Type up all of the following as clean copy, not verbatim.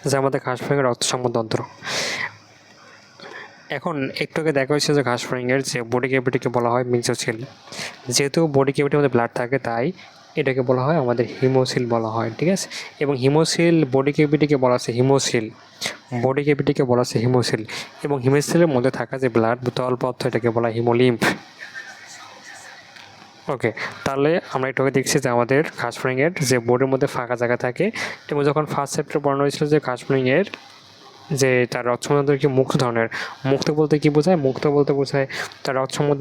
যে আমাদের ঘাসফড়িংয়ের রক্তসংবহনতন্ত্র। এখন একটু আগে দেখা হয়েছে যে ঘাসফড়িংয়ের যে বডি ক্যাভিটিকে বলা হয় মেসোসিল। যেহেতু বডি ক্যাভিটির মধ্যে ব্লাড থাকে তাই এটাকে বলা হয় আমাদের হিমোসিল বলা হয়, ঠিক আছে। এবং হিমোসিল বডি ক্যাভিটিকে বলা আছে হিমোসিল, বডি ক্যাভিটিকে বলা আছে হিমোসিল। এবং হিমোসিলের মধ্যে থাকা যে ব্লাড তরল পদার্থ এটাকে বলা হয় হিমোলিম্ফ। ওকে, তাহলে আমরা একটু আগে দেখছি যে আমাদের ঘাসফড়িংয়ের যে বডির মধ্যে ফাঁকা জায়গা থাকে, এবং যখন ফার্স্ট চ্যাপ্টারে পড়ানো হয়েছিল যে ঘাসফড়িংয়ের যে তার রক্তসংবহন কি মুক্ত ধরনের। মুক্ত বলতে কি বোঝায়? মুক্ত বলতে বোঝায় তার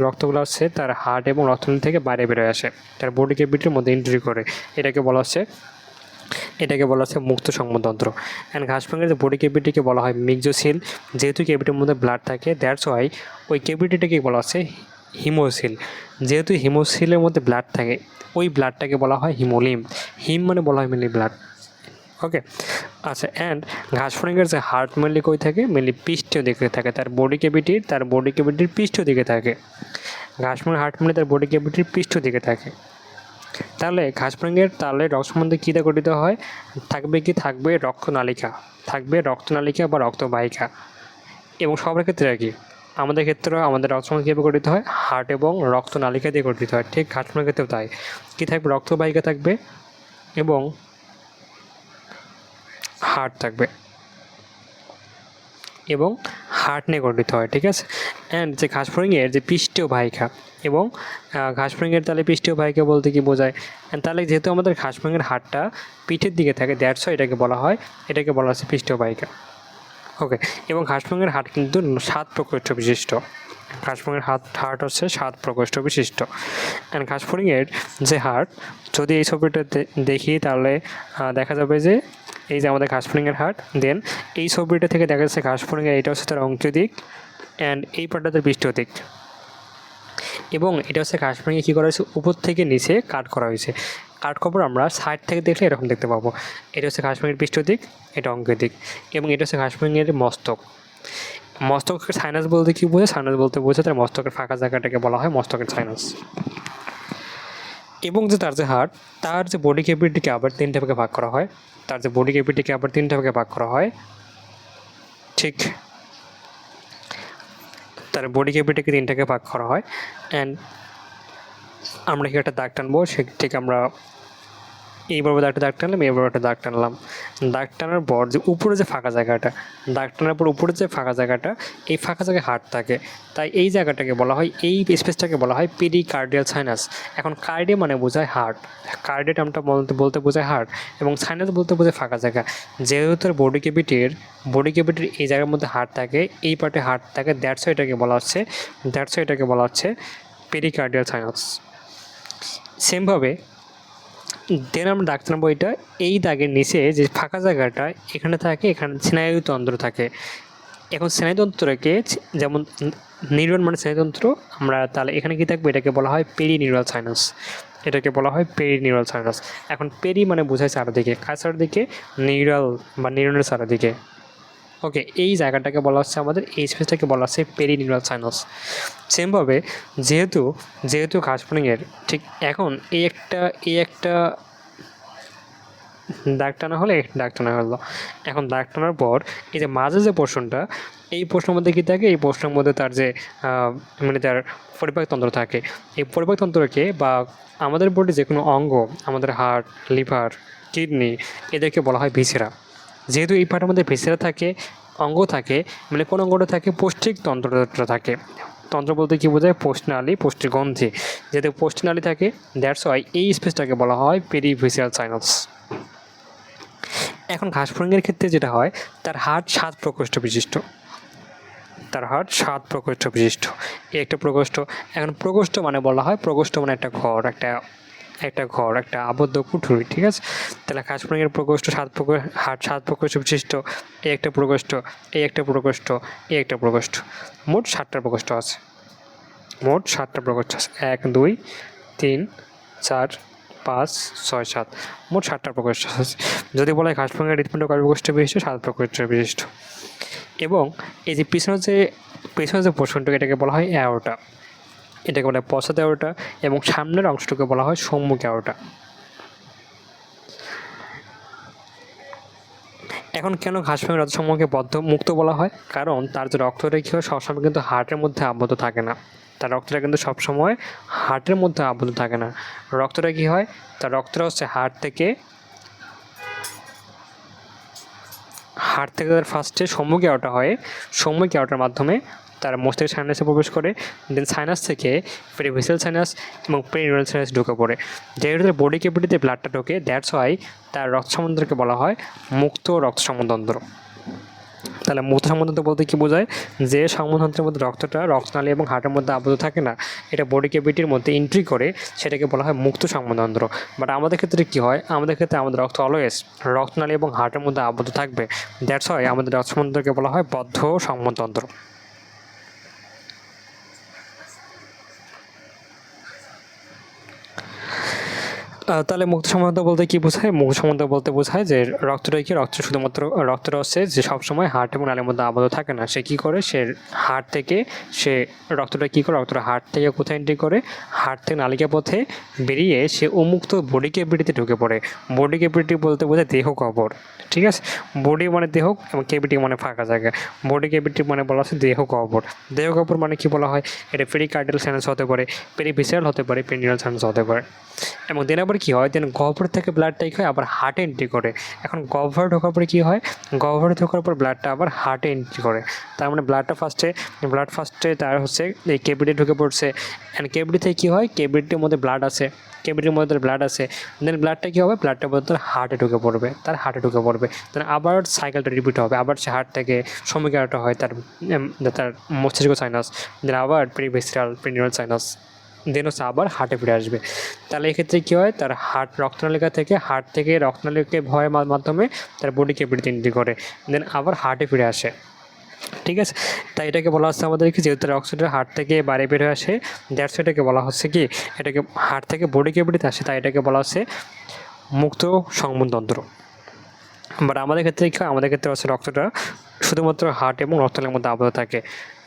রক্তগুলো আসছে তার হার্ট এবং রক্তনালী থেকে বাইরে বেরোয় আসে, তার বডি ক্যাভিটির মধ্যে এন্ট্রি করে। এটাকে বলা হচ্ছে মুক্ত সংবহনতন্ত্র। অ্যান্ড ঘাসফড়িংয়ের যে বডি ক্যাভিটিকে বলা হয় মেসোসিল। যেহেতু ক্যাভিটির মধ্যে ব্লাড থাকে দ্যাটস ওয়াই ওই ক্যাভিটিটাকে বলা হচ্ছে হিমোসিল। যেহেতু হিমোসিলের মধ্যে ব্লাড থাকে ওই ব্লাডটাকে বলা হয় হিমোলিম্ফ। হিম মানে বলা হয় মেনলি ব্লাড। ওকে, আচ্ছা। অ্যান্ড ঘাসফড়িংয়ের যে হার্ট মেনলি কই থাকে? মেনলি পৃষ্ঠীয় দিকে থাকে, তার বডি ক্যাভিটির পৃষ্ঠীয় দিকে থাকে। ঘাসফড়িংয়ের হার্ট মেনলি তার বডি ক্যাভিটির পৃষ্ঠ দিকে থাকে। তাহলে ঘাসফড়িংয়ের রক্ত সম্বন্ধে কী দিয়ে গঠিত হয়? থাকবে রক্তনালিকা বা রক্তবাহিকা। এবং সবার ক্ষেত্রে আর কি, আমাদের ক্ষেত্রেও আমাদের রক্তসংবহন কীভাবে গঠিত হয়? হার্ট এবং রক্তনালিকা দিয়ে গঠিত হয়। ঠিক ঘাসফড়িংয়ের ক্ষেত্রেও তাই। কী থাকবে? রক্তবাহিকা থাকবে এবং হার্ট থাকবে এবং হার্ট নিয়ে গঠিত হয়, ঠিক আছে। অ্যান্ড যে ঘাসফড়িংয়ের যে পৃষ্ঠীয় বাহিকা এবং ঘাসফড়িংয়ের তাহলে পৃষ্ঠীয় বাহিকা বলতে কি বোঝায়? তাহলে যেহেতু আমাদের ঘাসফড়িংয়ের হাড়টা পিঠের দিকে থাকে দ্যাটস ওয়াই এটাকে বলা হচ্ছে পৃষ্ঠীয় বাহিকা। ওকে, এবং ঘাসফড়িংয়ের হাড় কিন্তু 7 প্রকোষ্ঠ বিশিষ্ট। ঘাসফড়িংয়ের হার্ট হচ্ছে 7 প্রকোষ্ঠ বিশিষ্ট। অ্যান্ড ঘাসফড়িংয়ের যে হার্ট, যদি এই ছবিটা দেখি তাহলে দেখা যাবে যে এই যে আমাদের ঘাসফড়িংয়ের হার্ট, দেন এই ছবিটা থেকে দেখা যাচ্ছে ঘাসফড়িংয়ের এটা হচ্ছে তার অঙ্কীয় দিক অ্যান্ড এই পার্টটা তার পৃষ্ঠীয় দিক। এবং এটা হচ্ছে ঘাসফড়িংয়ে কী করা হয়েছে? উপর থেকে নিচে কাট করা হয়েছে। কাট খবর আমরা সাইড থেকে দেখলে এরকম দেখতে পাবো। এটা হচ্ছে ঘাসফড়িংয়ের পৃষ্ঠ দিক, এটা অঙ্কীয় দিক। এবং এটা হচ্ছে ঘাসফড়িংয়ের মস্তক। মস্তকের সাইনাস বলতে কী বোঝায়? সাইনাস বলতে বোঝায় তার মস্তকের ফাঁকা জায়গাটাকে বলা হয় মস্তকের সাইনাস। এবং যে তার যে হার্ট, তার যে বডি ক্যাভিটিকে আবার 3টে ভাগে ভাগ করা হয়। ঠিক তার বডি ক্যাভিটিকে 3টাকে ভাগ করা হয়। অ্যান্ড আমরা কি একটা দাগ টানবো, সে ঠিক আমরা এইভাবে একটা দাগ টানলাম, এইভাবে একটা দাগ টানলাম। দাগ টানার পর যে উপরে যে ফাঁকা জায়গাটা, দাগ টানার পর উপরে যে ফাঁকা জায়গাটা, এই ফাঁকা জায়গায় হার্ট থাকে। তাই এই জায়গাটাকে বলা হয়, এই স্পেসটাকে বলা হয় পেরিকার্ডিয়াল সাইনাস। এখন কার্ডিয়া মানে বোঝায় হার্ট, কার্ডিয়া টার্মটা বলতে বোঝায় হার্ট, এবং সাইনাস বলতে বোঝায় ফাঁকা জায়গা। যেহেতু তার বডি ক্যাভিটির এই জায়গার মধ্যে হার্ট থাকে, এই পার্টে হার্ট থাকে, দ্যাটস এটাকে বলা হচ্ছে পেরিকার্ডিয়াল সাইনাস। সেমভাবে দেন আমরা দাগ টানবো এটা, এই দাগের নিচে যে ফাঁকা জায়গাটা এখানে থাকে, এখানে স্নায়ুতন্ত্র থাকে। এখন স্নায়ুতন্ত্রকে যেমন নিউরন মানে স্নায়ুতন্ত্র, আমরা তাহলে এখানে কি থাকবে? এটাকে বলা হয় পেরিনিউরাল সাইনাস। এখন পেরি মানে বোঝায় চারদিকে, কার চারদিকে? নিউরাল বা নিউরনের চারদিকে। ওকে, এই জায়গাটাকে বলা হচ্ছে আমাদের, এই স্পেসটাকে বলা হচ্ছে পেরিনিউরাল সাইনাস। সেমভাবে যেহেতু ঘাসফড়িংয়ের ঠিক এখন এই একটা দাগ টানা হলো। এখন দাগ টানার পর এই যে মাঝে যে পোর্শনটা, এই পোর্শনের মধ্যে কী থাকে? এই পোর্শনের মধ্যে তার যে মানে তার পরিপাকতন্ত্র থাকে। এই পরিপাকতন্ত্রকে বা আমাদের বডি যে কোনো অঙ্গ, আমাদের হার্ট, লিভার, কিডনি, এদেরকে বলা হয় ভিসেরা। যেহেতু এই পার্টের মধ্যে ভিসেরা থাকে, অঙ্গ থাকে, মানে কোন অঙ্গটা থাকে? পৌষ্টিক তন্ত্রটা থাকে। তন্ত্র বলতে কী বোঝায়? পোষ্টনালী, পোষ্টিগ্রন্থি। যেহেতু পোষ্টনালী থাকে দ্যাটস ওয়াই এই স্পেসটাকে বলা হয় পেরিভিসিয়াল সাইনাস। এখন ঘাসফড়িংয়ের ক্ষেত্রে যেটা হয়, তার হার্ট 7 প্রকোষ্ঠ বিশিষ্ট। এই একটা প্রকোষ্ঠ। এখন প্রকোষ্ঠ মানে বলা হয়, প্রকোষ্ঠ মানে একটা ঘর, একটা আবদ্ধ কুঠুরি, ঠিক আছে। তাহলে ঘাসফড়িংয়ের হার্ট 7 প্রকোষ্ঠ বিশিষ্ট। এই একটা প্রকোষ্ঠ, মোট 7টা প্রকোষ্ঠ আছে। 1, 2, 3, 4, 5, 6, 7, মোট 7টা প্রকোষ্ঠ আছে। যদি বলা হয় ঘাসফড়িংয়ের হৃৎপিণ্ড কয় প্রকোষ্ঠ বিশিষ্ট? 7 প্রকোষ্ঠ বিশিষ্ট। এবং এই যে পেছনের যে পোর্শনটা, এটাকে বলা হয় অ্যাওর্টা, এটাকে বলা হয় পশ্চাৎ অ্যাওর্টা, এবং সামনের অংশটাকে বলা হয় সম্মুখ অ্যাওর্টা। এখন কেন ঘাসফড়িং রক্তসমূহকে বদ্ধ মুক্ত বলা হয়? কারণ তার যে রক্তটা কী হয় সবসময় কিন্তু হার্টের মধ্যে আবদ্ধ থাকে না। তার রক্তটা কিন্তু সবসময় হার্টের মধ্যে আবদ্ধ থাকে না। রক্তটা কী হয়, তার রক্তটা হচ্ছে হার্ট থেকে তার ফার্স্টে সম্মুখী আউটা হয়, সম্মুখী আউটার মাধ্যমে তার মস্তিষ্ক সাইনাসে প্রবেশ করে, দেন সাইনাস থেকে পেরিভিসাল সাইনাস এবং পেরিনিউরাল সাইনাস ঢুকে পড়ে। যেহেতু তার বডি ক্যাভিটিতে ব্লাডটা ঢোকে, দ্যাটস ওয়াই তার রক্ত সমুদ্রকে বলা হয় মুক্ত রক্ত সমতন্ত্র। তাহলে মুক্ত সমতন্ত্র বলতে কী বোঝায়? যে সমতন্ত্রের মধ্যে রক্তটা রক্তনালী এবং হার্টের মধ্যে আবদ্ধ থাকে না, এটা বডি ক্যাভিটির মধ্যে এন্ট্রি করে, সেটাকে বলা হয় মুক্ত সমতন্ত্র। বাট আমাদের ক্ষেত্রে কী হয়, আমাদের ক্ষেত্রে আমাদের রক্ত অলওয়েজ রক্তনালী এবং হার্টের মধ্যে আবদ্ধ থাকবে, দ্যাটস ওয়াই আমাদের রক্ত সমতন্ত্রকে বলা হয় বদ্ধ সমতন্ত্র। তাহলে মুক্ত সমতন্ত্র বলতে কী বোঝায়? মুক্ত সমতন্ত্র বলতে বোঝায় যে রক্তটা কি, শুধুমাত্র রক্তটা হচ্ছে যে সবসময় হার্ট এবং নালীর মধ্যে আবদ্ধ থাকে না। সে কী করে, সে হার্ট থেকে রক্তটা কী করে, রক্তটা হার্ট থেকে কোথায় এন্ট্রি করে, হার্ট থেকে নালিকা পথে বেরিয়ে সে উন্মুক্ত বডি ক্যাভিটিতে ঢুকে পড়ে। বডি ক্যাভিটি বলতে বোঝায় দেহ কবর, ঠিক আছে? বডি মানে দেহ এবং ক্যাভিটি মানে ফাঁকা জায়গা। বডি ক্যাভিটি মানে বলা হচ্ছে দেহ কবর। দেহ কবর মানে কি বলা হয়? এটা পেরিকার্ডিয়াল সাইনাস হতে পারে, পেরিভিসারাল হতে পারে, পেরিনিউরাল সাইনাস হতে পারে। এবং দেন আবার কী হয়, দেন গহ্বর থেকে ব্লাডটা কী হয় আবার হার্টে এন্ট্রি করে। এখন গহ্বরে ঢোকার পরে কী হয়, গহ্বরে ঢোকার পর ব্লাডটা আবার হার্টে এন্ট্রি করে। তার মানে ব্লাড ফার্স্টে তার হচ্ছে এই কেভিটি ঢুকে পড়ছে। অ্যান্ড কেভিটি থেকে কী হয়, কেভিটির মধ্যে ব্লাড আছে, দেন ব্লাডটা কী হবে, ব্লাডটা বলতে তার হার্টে ঢুকে পড়বে, দেন আবার সাইকেলটা রিপিট হবে, আবার সে হার্ট থেকে সমীকরণটা হয় তার মস্তিষ্ক সাইনাস, দেন আবার পেরিনিউরাল সাইনাস, দেন হচ্ছে আবার হার্টে ফিরে আসবে। তাহলে এক্ষেত্রে কী হয়, তার রক্তনালিকা থেকে রক্তনালিকাকে ভয়ের মাধ্যমে তার বডি ক্যাভিটিতে এন্ট্রি করে, দেন আবার হার্টে ফিরে আসে, ঠিক আছে? তাই এটাকে বলা হচ্ছে আমাদেরকে, যেহেতু অক্সিজেন হার্ট থেকে বাইরে বের হয়ে আসে, দ্যাটস এটাকে বলা হচ্ছে কি, এটাকে হার্ট থেকে বডি ক্যাভিটিতে আসে, তাই এটাকে বলা হচ্ছে মুক্ত সংবহনতন্ত্র। বাট আমাদের ক্ষেত্রে কী হয়, আমাদের ক্ষেত্রে হচ্ছে রক্তটা শুধুমাত্র হার্ট এবং রক্তনালীর মধ্যে আবদ্ধ থাকে।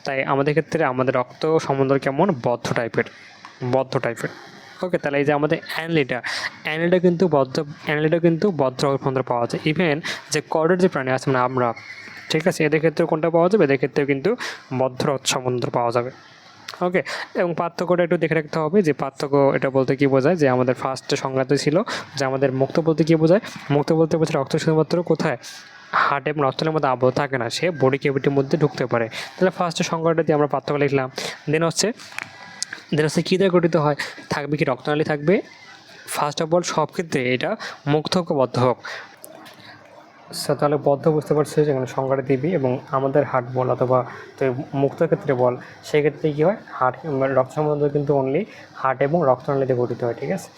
তাই আমাদের ক্ষেত্রে আমাদের রক্ত সমুদ্র কেমন বদ্ধ টাইপের। ওকে, তাহলে এই যে আমাদের অ্যানিলিটা কিন্তু বদ্ধ রক্ততন্ত্র পাওয়া যায়। ইভেন যে কর্ডের যে প্রাণী আছে মানে আমরা, ঠিক আছে, এদের ক্ষেত্রে কোনটা পাওয়া যাবে? এদের ক্ষেত্রেও কিন্তু বদ্ধ রক্ত সমুদ্র পাওয়া যাবে। ওকে, এবং পার্থক্যটা একটু দেখে রাখতে হবে, যে পার্থক্য এটা বলতে কী বোঝায়, যে আমাদের ফার্স্টে সংজ্ঞাতে ছিল যে আমাদের মুক্ত বলতে কী বোঝায়, মুক্ত বলতে বোঝায় রক্ত শুধুমাত্র কোথায়, হার্ট এবং রক্তনালীর মধ্যে আবদ্ধ থাকে না, সে বডি ক্যাভিটির মধ্যে ঢুকতে পারে। তাহলে ফার্স্টে সংজ্ঞাটা দিয়ে আমরা পার্থক্য লিখলাম। দেন হচ্ছে কী দিয়ে গঠিত হয়, থাকবে কি রক্তনালী থাকবে। ফার্স্ট অফ অল সব ক্ষেত্রে এটা মুক্ত হোক বদ্ধ হোক। তাহলে বদ্ধ বুঝতে পারছি, যেখানে সংজ্ঞাটা দিবি এবং আমাদের হার্ট বল অথবা তো মুক্ত ক্ষেত্রে বল, সেক্ষেত্রে কী হয়, রক্ত সমুদ্র কিন্তু অনলি হার্ট এবং রক্তনালীতে গঠিত হয়, ঠিক আছে?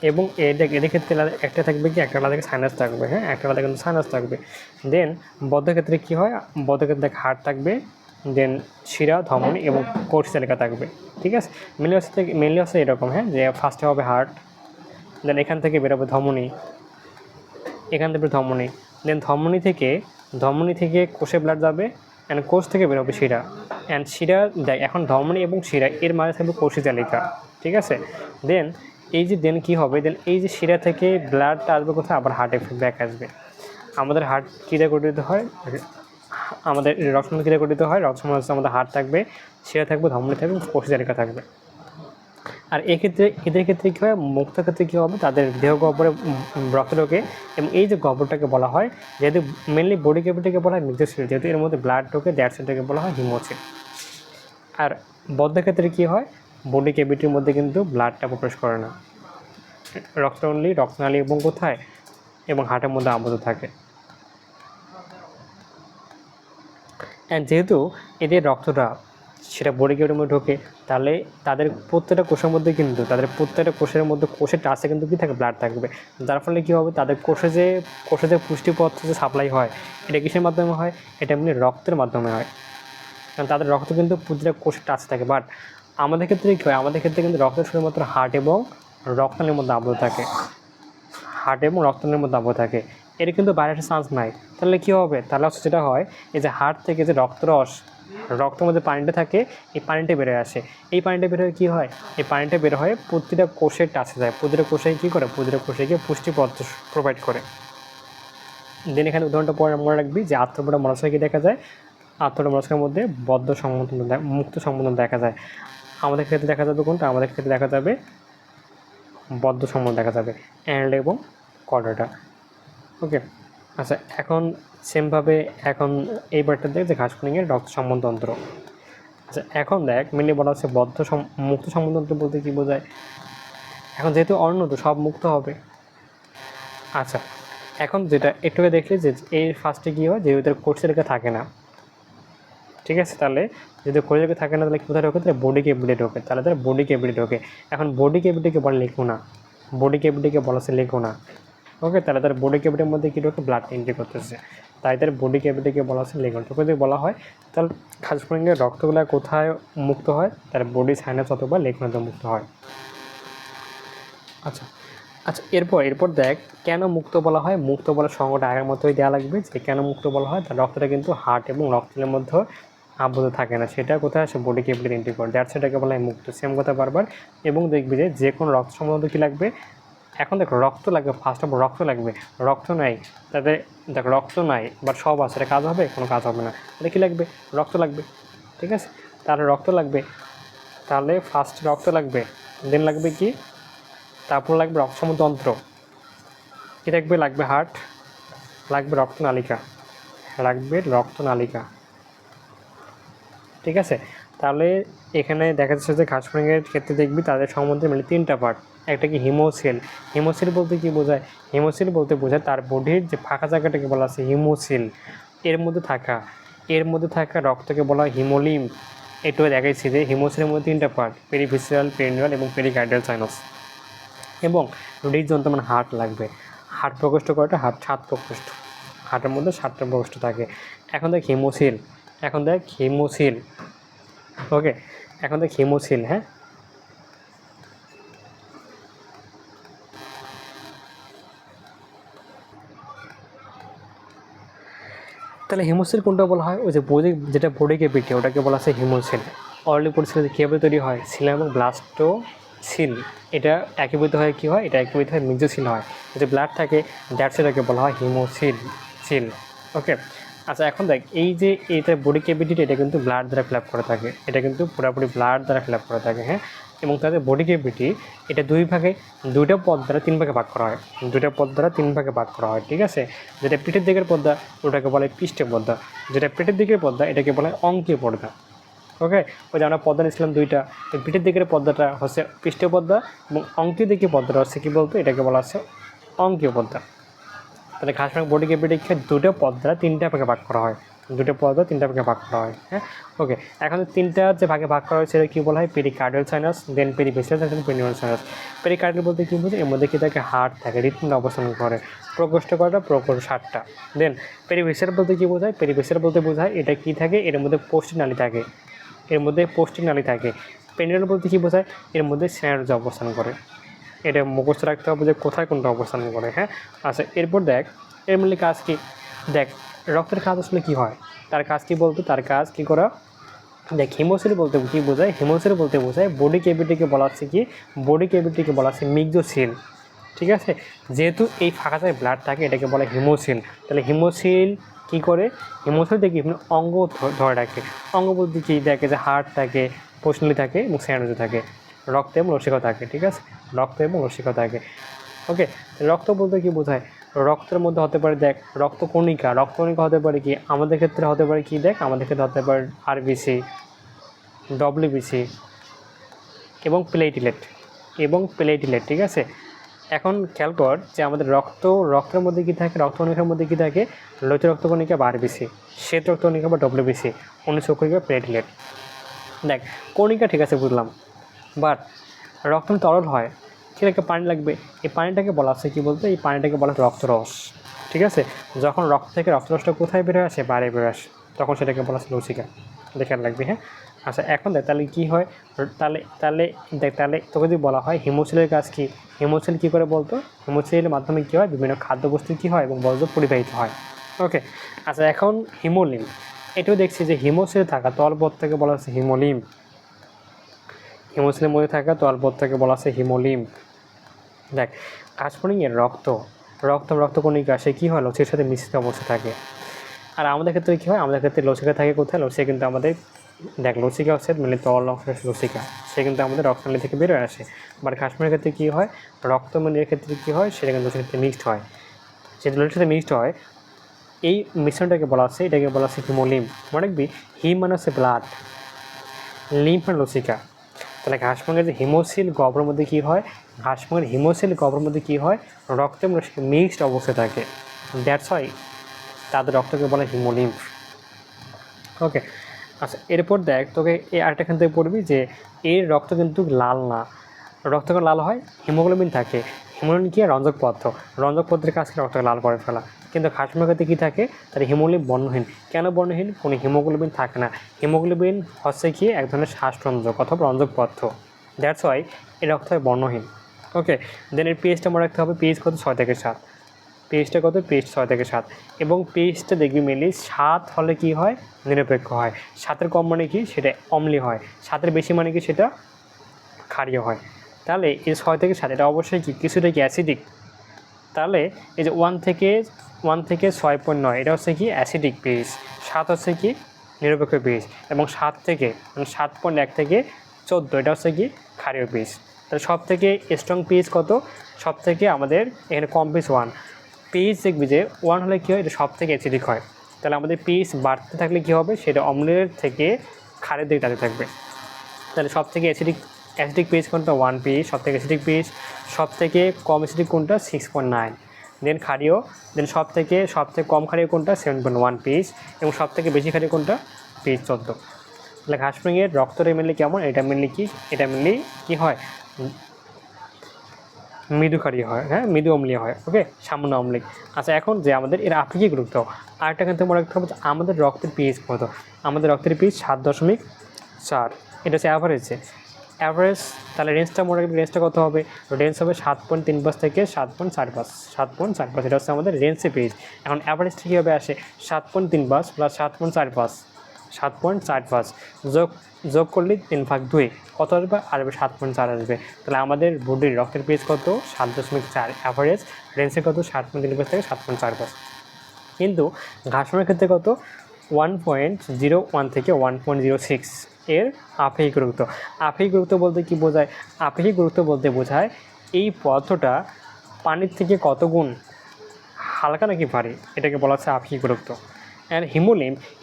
এবং এদের ক্ষেত্রে একটা থাকবে কি, একটা আলাদা সাইনাস থাকবে, হ্যাঁ, একটা আলাদা কিন্তু সাইনাস থাকবে। দেন বদ্ধ ক্ষেত্রে কী হয়, বদ্ধ ক্ষেত্রে হার্ট থাকবে, দেন শিরা, ধমনী এবং কোষতালিকা থাকবে, ঠিক আছে? মেনলি হচ্ছে এরকম, হ্যাঁ, যে ফার্স্টে হবে হার্ট, দেন এখান থেকে বেরোবে ধমনী, দেন ধমনী থেকে কোষে ব্লাড যাবে, অ্যান্ড কোষ থেকে বেরোবে শিরা, অ্যান্ড শিরা এখন ধমনী এবং শিরা এর মাঝে থাকবে কোষতালিকা, ঠিক আছে? দেন কী হবে, এই যে শিরা থেকে ব্লাডটা আসবে কোথায়, আবার হার্টে ব্যাক আসবে। আমাদের হার্ট কী দিয়ে গঠিত হয়, আমাদের রক্তসমুদ্র কী দিয়ে গঠিত হয়, রক্তসমুদ্র আমাদের হার্ট থাকবে, শিরা থাকবে, ধমনী থাকবে, কোষতালিকা থাকবে। আর এদের ক্ষেত্রে কী হয়, মুক্ত ক্ষেত্রে কী হবে, তাদের দেহ গহ্বরে রক্ত ঢোকে, এবং এই যে গহ্বরটাকে বলা হয়, যেহেতু মেনলি বডি ক্যাভিটিকে বলা হয় মিক্সোসিল, যেহেতু এর মধ্যে ব্লাড ঢোকে, দ্যাটসেলটাকে বলা হয় হিমোসিল। আর বদ্ধ ক্ষেত্রে কী হয়, বডি ক্যাভিটির মধ্যে কিন্তু ব্লাডটা প্রবেশ করে না, রক্ত অনলি রক্তনালী এবং কোথায়, এবং হার্টের মধ্যে আবদ্ধ থাকে। অ্যান্ড যেহেতু এদের রক্তটা সেটা বডি ক্যাভিটির মধ্যে ঢোকে, তাহলে তাদের প্রত্যেকটা কোষের মধ্যে কিন্তু কোষের টাচে কিন্তু কী থাকে, ব্লাড থাকবে। যার ফলে কী হবে, তাদের কোষে যে পুষ্টিপত্র যে সাপ্লাই হয়, এটা কিসের মাধ্যমে হয়, এটা এমনি রক্তের মাধ্যমে হয়, কারণ তাদের রক্ত কিন্তু প্রতিটা কোষের টাচ থাকে। বাট আমাদের ক্ষেত্রে কী হয়, আমাদের ক্ষেত্রে কিন্তু রক্ত শুধুমাত্র হার্ট এবং রক্তনালীর মধ্যে আবদ্ধ থাকে, এর কিন্তু বাইরে আসার চান্স নাই। তাহলে কী হবে, তাহলে হচ্ছে যেটা হয়, এই যে হার্ট থেকে যে রক্তের মধ্যে পানিটা থাকে, এই পানিটা বেরোয় আসে, এই পানিটা বের হয়ে কী হয়, এই পানিটা বের হয়ে প্রতিটা কোষের টাচে যায়, প্রতিটা কোষে কী করে, প্রতিটা কোষে গিয়ে পুষ্টিপত্র প্রোভাইড করে। দেন এখানে উদাহরণটা পরে মনে রাখবি যে আর্থ্রোপোডা মলাস্কায় কি দেখা যায়, আর্থ্রোপোডা মলাস্কার মধ্যে বদ্ধ সংবন্ধন মুক্ত সংবন্ধন দেখা যায়। আমাদের ক্ষেত্রে দেখা যাবে কোনটা, আমাদের ক্ষেত্রে দেখা যাবে বদ্ধ সংবন্ধন দেখা যাবে, অ্যান্ড এবং কর্ডাটা। ওকে, আচ্ছা এখন সেমভাবে এখন এই পার্টটা দেখ যে ঘাসফড়িংয়ের রক্ত সম্বন্ধতন্ত্র। আচ্ছা এখন দেখ মেনলি বলা হচ্ছে মুক্ত সম্বন্ধতন্ত্র বলতে কী বোঝায়। এখন যেহেতু অন্যত সব মুক্ত হবে। আচ্ছা এখন যেটা একটু দেখলে যে এই ফার্স্টে কী হয়, যেহেতু কোর্সে রেখে থাকে না, ঠিক আছে, তাহলে যদি কোর্সে রেখে থাকে না তাহলে কোথায় ঢোকে, তাহলে বডি ক্যাভিটি ঢোকে, তাহলে তার বডি ক্যাভিটি ঢোকে। এখন বডি ক্যাভিটিকে বলে লিখো না, বডি ক্যাভিটিকে বলা হচ্ছে লিখো না। ওকে, তাহলে তার বডি ক্যাভিটির মধ্যে কী ঢোকে, ব্লাড এন্ট্রি করতেছে, তাই তার বডি ক্যাভিটিকে বলা হচ্ছে লিগন। তো যদি বলা হয় তাহলে ঘাসফড়িংয়ের রক্তগুলো কোথায় মুক্ত হয়, তার বডি সাইনাস অথবা লেগনতে মুক্ত হয়। আচ্ছা আচ্ছা এরপর দেখ কেন মুক্ত বলা হয়। মুক্ত বলার সঙ্গটা আগের মতোই দেওয়া লাগবে, যে কেন মুক্ত বলা হয়, তার রক্তটা কিন্তু হার্ট এবং রক্তের মধ্যে আবদ্ধ থাকে না, সেটা কোথায় আসে, বডি ক্যাভিটি এন্ট্রি করে, দ্যাট সেটাকে বলা হয় মুক্ত। সেম কথা বারবার। এবং দেখবি যে কোনো রক্ত সম্বন্ধে কী লাগবে, এখন দেখো রক্ত লাগবে, ফার্স্ট অফ অল রক্ত লাগবে, রক্ত নাই তাদের, দেখো রক্ত নাই বাট সব আছে, এটা কাজ হবে, কোনো কাজ হবে না, তাহলে কী লাগবে, রক্ত লাগবে, ঠিক আছে, তাহলে রক্ত লাগবে, তাহলে ফার্স্ট রক্ত লাগবে, দেন লাগবে কি, তারপর লাগবে রক্ত সম্বন্ধতন্ত্র, কী থাকবে, লাগবে হার্ট, লাগবে রক্তনালিকা, ঠিক আছে। তাহলে এখানে দেখা যাচ্ছে যে ঘাসফড়িংয়ের ক্ষেত্রে দেখবি তাদের সম্বন্ধে মানে তিনটা পার্ট। একটা কি হিমোসিল, হিমোসিল বলতে কী বোঝায়, হিমোসিল বলতে বোঝায় তার বডির যে ফাঁকা জায়গাটাকে বলা আছে হিমোসিল, এর মধ্যে থাকা রক্তকে বলা হয় হিমোলিম। এটাও দেখাইছি যে হিমোসিলের মধ্যে তিনটা পার্ট, পেরিভিসিরাল, পেরিনিউরাল এবং পেরিকার্ডিয়াল সাইনাস। এবং হৃদযন্ত্র মানে হার্ট লাগবে, হার্ট প্রকোষ্ঠ কয়টা, সাত প্রকোষ্ঠ, হার্টের মধ্যে 7টা প্রকোষ্ঠ থাকে। এখন দেখ হিমোসিল, ওকে, এখন দেখ হিমোসিল, হ্যাঁ, তাহলে হিমোসিল কোনটা বলা হয়, ওই যে যেটা বডি ক্যাভিটি ওটাকে বলা হয় হিমোসিল। অলরেডি পরিস্থিতি কীভাবে তৈরি হয়, সিল এবং ব্লাস্টোসিল, এটা একীভূত হয় কী হয়, এটা একীভূত হয় মিজোসিল হয়, যে ব্লাড থাকে দ্যাট সেটাকে বলা হয় সিল। ওকে, আচ্ছা এখন দেখ এই যে এইটা বডি ক্যাভিটিটা এটা কিন্তু ব্লাড দ্বারা ফিল আপ করে থাকে, এটা কিন্তু পুরোপুরি ব্লাড দ্বারা ফিল আপ করে থাকে, হ্যাঁ। এবং তাদের বডি ক্যাভিটি এটা দুইটা পদ দ্বারা 3 ভাগে ভাগ করা হয়, ঠিক আছে। যেটা পিঠের দিকের পর্দা ওটাকে বলে পৃষ্ঠের পর্দা, যেটা পেটের দিকের পর্দা এটাকে বলা হয় অঙ্কীয় পর্দা। ওকে, ওই যে আমরা পর্দা নিয়েছিলাম দুইটা, পিঠের দিকের পর্দাটা হচ্ছে পৃষ্ঠীয় পর্দা এবং অঙ্কীয় দিকের পর্দাটা হচ্ছে কী বলতো, এটাকে বলা হচ্ছে অঙ্কীয় পর্দা। তাহলে ঘাসফড়িং বডি ক্যাভিটিকে দুটো পদ দ্বারা 3টা ভাগে ভাগ করা হয়, হ্যাঁ। ওকে, এখন 3টা যে ভাগে ভাগ করা হয়েছে কী বলা হয়, পেরিকার্ডিয়াল সাইনাস, দেন পেরিভিসিরাল সাইনাস, পেরিনিউরাল সাইনাস। পেরিকার্ডিয়াল বলতে কী বোঝে, এর মধ্যে কি থাকে, হার্ট থাকে, হৃৎপিণ্ড অবস্থান করে, প্রকোষ্ঠ কয়টা, প্রকোষ্ঠ 7টা। দেন পেরিভিসিরাল বলতে কী বোঝায়, বলতে বোঝায় এটা কী থাকে, এর মধ্যে পৌষ্টিক নালী থাকে, পেরিনিউরাল বলতে কী বোঝায়, এর মধ্যে স্নায়ুরজ্জ অবস্থান করে, এটা মুখস্থ রাখতে হবে যে কোথায় কোনটা অবস্থান করে, হ্যাঁ। আচ্ছা এরপর দেখ এর মূল্যে কাজ কি, দেখ রক্তের কাজ আসলে কী হয়, তার কাজ কী বলতো, তার কাজ কী করা, দেখ হিমোসিল বলতে কী বোঝায়, বডি ক্যাভিটিকে বলা হচ্ছে মিক্সোসিল, ঠিক আছে। যেহেতু এই ফাঁকা জায়গায় ব্লাড থাকে এটাকে বলে হিমোসিল, তাহলে হিমোসিল কী করে, হিমোসিল দেখি অঙ্গ ধরে রাখে, অঙ্গ বলতে কী, দেখে যে হার্ট থাকে, পোষণালী থাকে এবং স্নায়ুরজ্জ থাকে, রক্ত এবং লসিকা থাকে, ঠিক আছে, ওকে। রক্ত বলতে কী বোঝায়, রক্তের মধ্যে হতে পারে দেখ রক্তকণিকা হতে পারে কি, আমাদের ক্ষেত্রে হতে পারে কি, দেখ আমাদের ক্ষেত্রে হতে পারে আরবিসি, ডব্লিউবিসি এবং প্লেটলেট, ঠিক আছে। এখন খেয়াল কর যে আমাদের রক্তের মধ্যে কী থাকে, রক্তকণিকার মধ্যে কী থাকে, লোহিত রক্তকণিকা বা আরবিসি, শ্বেত রক্তকণিকা বা ডব্লিউবিসি, অনুচক্রিকা প্লেটলেট। দেখ কণিকা ঠিক আছে বুঝলাম, বাট রক্ত তরল হয়, ঠিক আছে, পানি লাগবে, এই পানিটাকে বলা আছে কী বলতে, এই পানিটাকে বলা হয় রক্তরস, ঠিক আছে। যখন রক্ত থেকে রক্তরসটা কোথায় বেরোয় আসে, বাইরে বেরোয় আসে, তখন সেটাকে বলা আছে লসিকা, দেখে লাগবে, হ্যাঁ। আচ্ছা এখন দেখ তাহলে কী হয়, তাহলে তোকে যদি বলা হয় হিমোসিলের কাজ কী, হিমোসিল কী করে বলতো, হিমোসিলের মাধ্যমে কী হয়, বিভিন্ন খাদ্যবস্তু কী হয় এবং বর্জ্য পরিবাহিত হয়, ওকে। আচ্ছা এখন হিমোলিম, এটাও দেখছি যে হিমোসিলে থাকা তলপথটাকে বলা হচ্ছে হিমোলিম, হিমোসিলের মধ্যে থাকা তলপথটাকে বলা হচ্ছে হিমোলিম। দেখ ঘাসফড়িংয়ের রক্ত রক্তকণিকা সে কী হয় লসিকার সাথে মিশ্রিত অবস্থা থাকে। আর আমাদের ক্ষেত্রে কী হয়, আমাদের ক্ষেত্রে লসিকা থাকে কোথায়, লসিকা কিন্তু আমাদের দেখ লসিকা হচ্ছে মানে তরল অংশ লসিকা, সে কিন্তু আমাদের রক্তনালী থেকে বেরোয় আসে। বাট ঘাসফড়িংয়ের ক্ষেত্রে কী হয়, রক্তনালীর ক্ষেত্রে কী হয়, সেটা কিন্তু লসিকার সাথে মিক্সড হয়। যেটা লসিকার সাথে মিক্সড হয় এই মিশ্রণটাকে বলা হচ্ছে, এটাকে বলা হচ্ছে হিমোলিম। মনে রাখবি হিম মানে হচ্ছে ব্লাড, লিম্ফ মানে লসিকা। তাহলে ঘাসফড়িংয়ের যে হিমোসিল গহ্বরের মধ্যে কী হয়, ঘাসফড়িংয়ের হিমোসিল গহ্বরের মধ্যে কী হয়, রক্ত এবং লসিকা মিক্সড অবস্থায় থাকে। দ্যাটস ওয়াই তাদের রক্তকে বলে হিমোলিম্ফ। ওকে, আচ্ছা এরপর দেখ তোকে এই আরেকটা এখান থেকে পড়বি যে এর রক্ত কিন্তু লাল না, রক্ত লাল হয় হিমোগ্লোবিন থাকে। হিমোগ্লোবিন কি রঞ্জক পদার্থ, রঞ্জক পদার্থের কাছে রক্তকে লাল করে ফেলা। কিন্তু ঘাসফড়িংয়ের ক্ষেত্রে কী থাকে, তার হিমোগ্লোবিন বর্ণহীন। কেন বর্ণহীন, কোনো হিমোগ্লোবিন থাকে না। হিমোগ্লোবিন হচ্ছে কি এক ধরনের শ্বাসরঞ্জক অথবা রঞ্জক পদার্থ। দ্যাটস ওয়াই এর রক্ত হয় বর্ণহীন। ওকে, দেন এর পিএইচটা মনে রাখতে হবে, পিএইচ কত 6 থেকে 7, পিএইচটা কত, পিএইচ 6 থেকে 7। এবং পিএইচটা দেখবি মেনলি 7 হলে কি হয়, নিরপেক্ষ হয়। 7-এর কম মানে কি, সেটা অম্লীয় হয়। 7-এর বেশি মানে কি, সেটা ক্ষারীয় হয়। তাহলে এই 6 থেকে 7 এটা অবশ্যই কি কিছুটা কি অ্যাসিডিক। তাহলে এই যে 1 থেকে 6.9 এটা হচ্ছে কি অ্যাসিডিক পিএইচ, 7 হচ্ছে কি নিরপেক্ষ পিএইচ, এবং 7 থেকে মানে 7.1 থেকে 14 এটা হচ্ছে কি ক্ষারীয় পিএইচ। তাহলে সব থেকে স্ট্রং পিএইচ কত, সব থেকে আমাদের এখানে কম পিএইচ 1। পিএইচ দেখবি যে 1 হলে কী হয়, এটা সব থেকে অ্যাসিডিক হয়। তাহলে আমাদের পিএইচ বাড়তে থাকলে কী হবে, সেটা অম্লের থেকে ক্ষারের দিকে টানতে থাকবে। তাহলে সব থেকে অ্যাসিডিক পিএইচ কোনটা, 1 পিএইচ সব থেকে অ্যাসিডিক পিএইচ। সব থেকে কম অ্যাসিডিক কোনটা, 6.9। দেন ক্ষারীয়, দেন সব থেকে কম ক্ষারীয় কোনটা, 7.1 পিএইচ। এবং সব থেকে বেশি ক্ষারীয় কোনটা, পিএইচ 14। তাহলে ঘাসফড়িংয়ের রক্তটা মেনলি কেমন, এটা মেনলি কী হয়, মৃদু ক্ষারীয় হয়, হ্যাঁ মৃদু অম্লীয় হয়। ওকে, সামান্য অম্লিক। আচ্ছা এখন যে আমাদের এর আপেক্ষিক গুরুত্ব আরেকটা কিন্তু মনে রাখতে হবে, আমাদের রক্তের পিএইচ কত, আমাদের রক্তের পিএইচ 7.4, এটা হচ্ছে অ্যাভারেজ। তাহলে রেঞ্জটা মনে রাখবে, রেঞ্জটা কত হবে, রেঞ্জ হবে 7.35 থেকে 7.45, এটা হচ্ছে আমাদের রেঞ্জের পিএইচ। এখন অ্যাভারেজটা কীভাবে আসে, 7.35 প্লাস 7.45 যোগ করলে 3/2 কত আসবে, 7.4 আসবে। তাহলে আমাদের বডির রক্তের পিএইচ কত, 7.4, অ্যাভারেজ রেঞ্জে কত, 7.35 থেকে 7.45। কিন্তু ঘাসফড়িংয়ের ক্ষেত্রে কত, 1.01 থেকে 1.06 এর আপেক্ষিক গুরুত্ব। আপেক্ষিক গুরুত্ব বলতে কি বোঝায়, আপেক্ষিক গুরুত্ব বলতে বোঝায় এই পদার্থটা পানির থেকে কত গুণ হালকা নাকি ভারী, এটাকে বলা হচ্ছে আপেক্ষিক গুরুত্ব। অ্যান্ড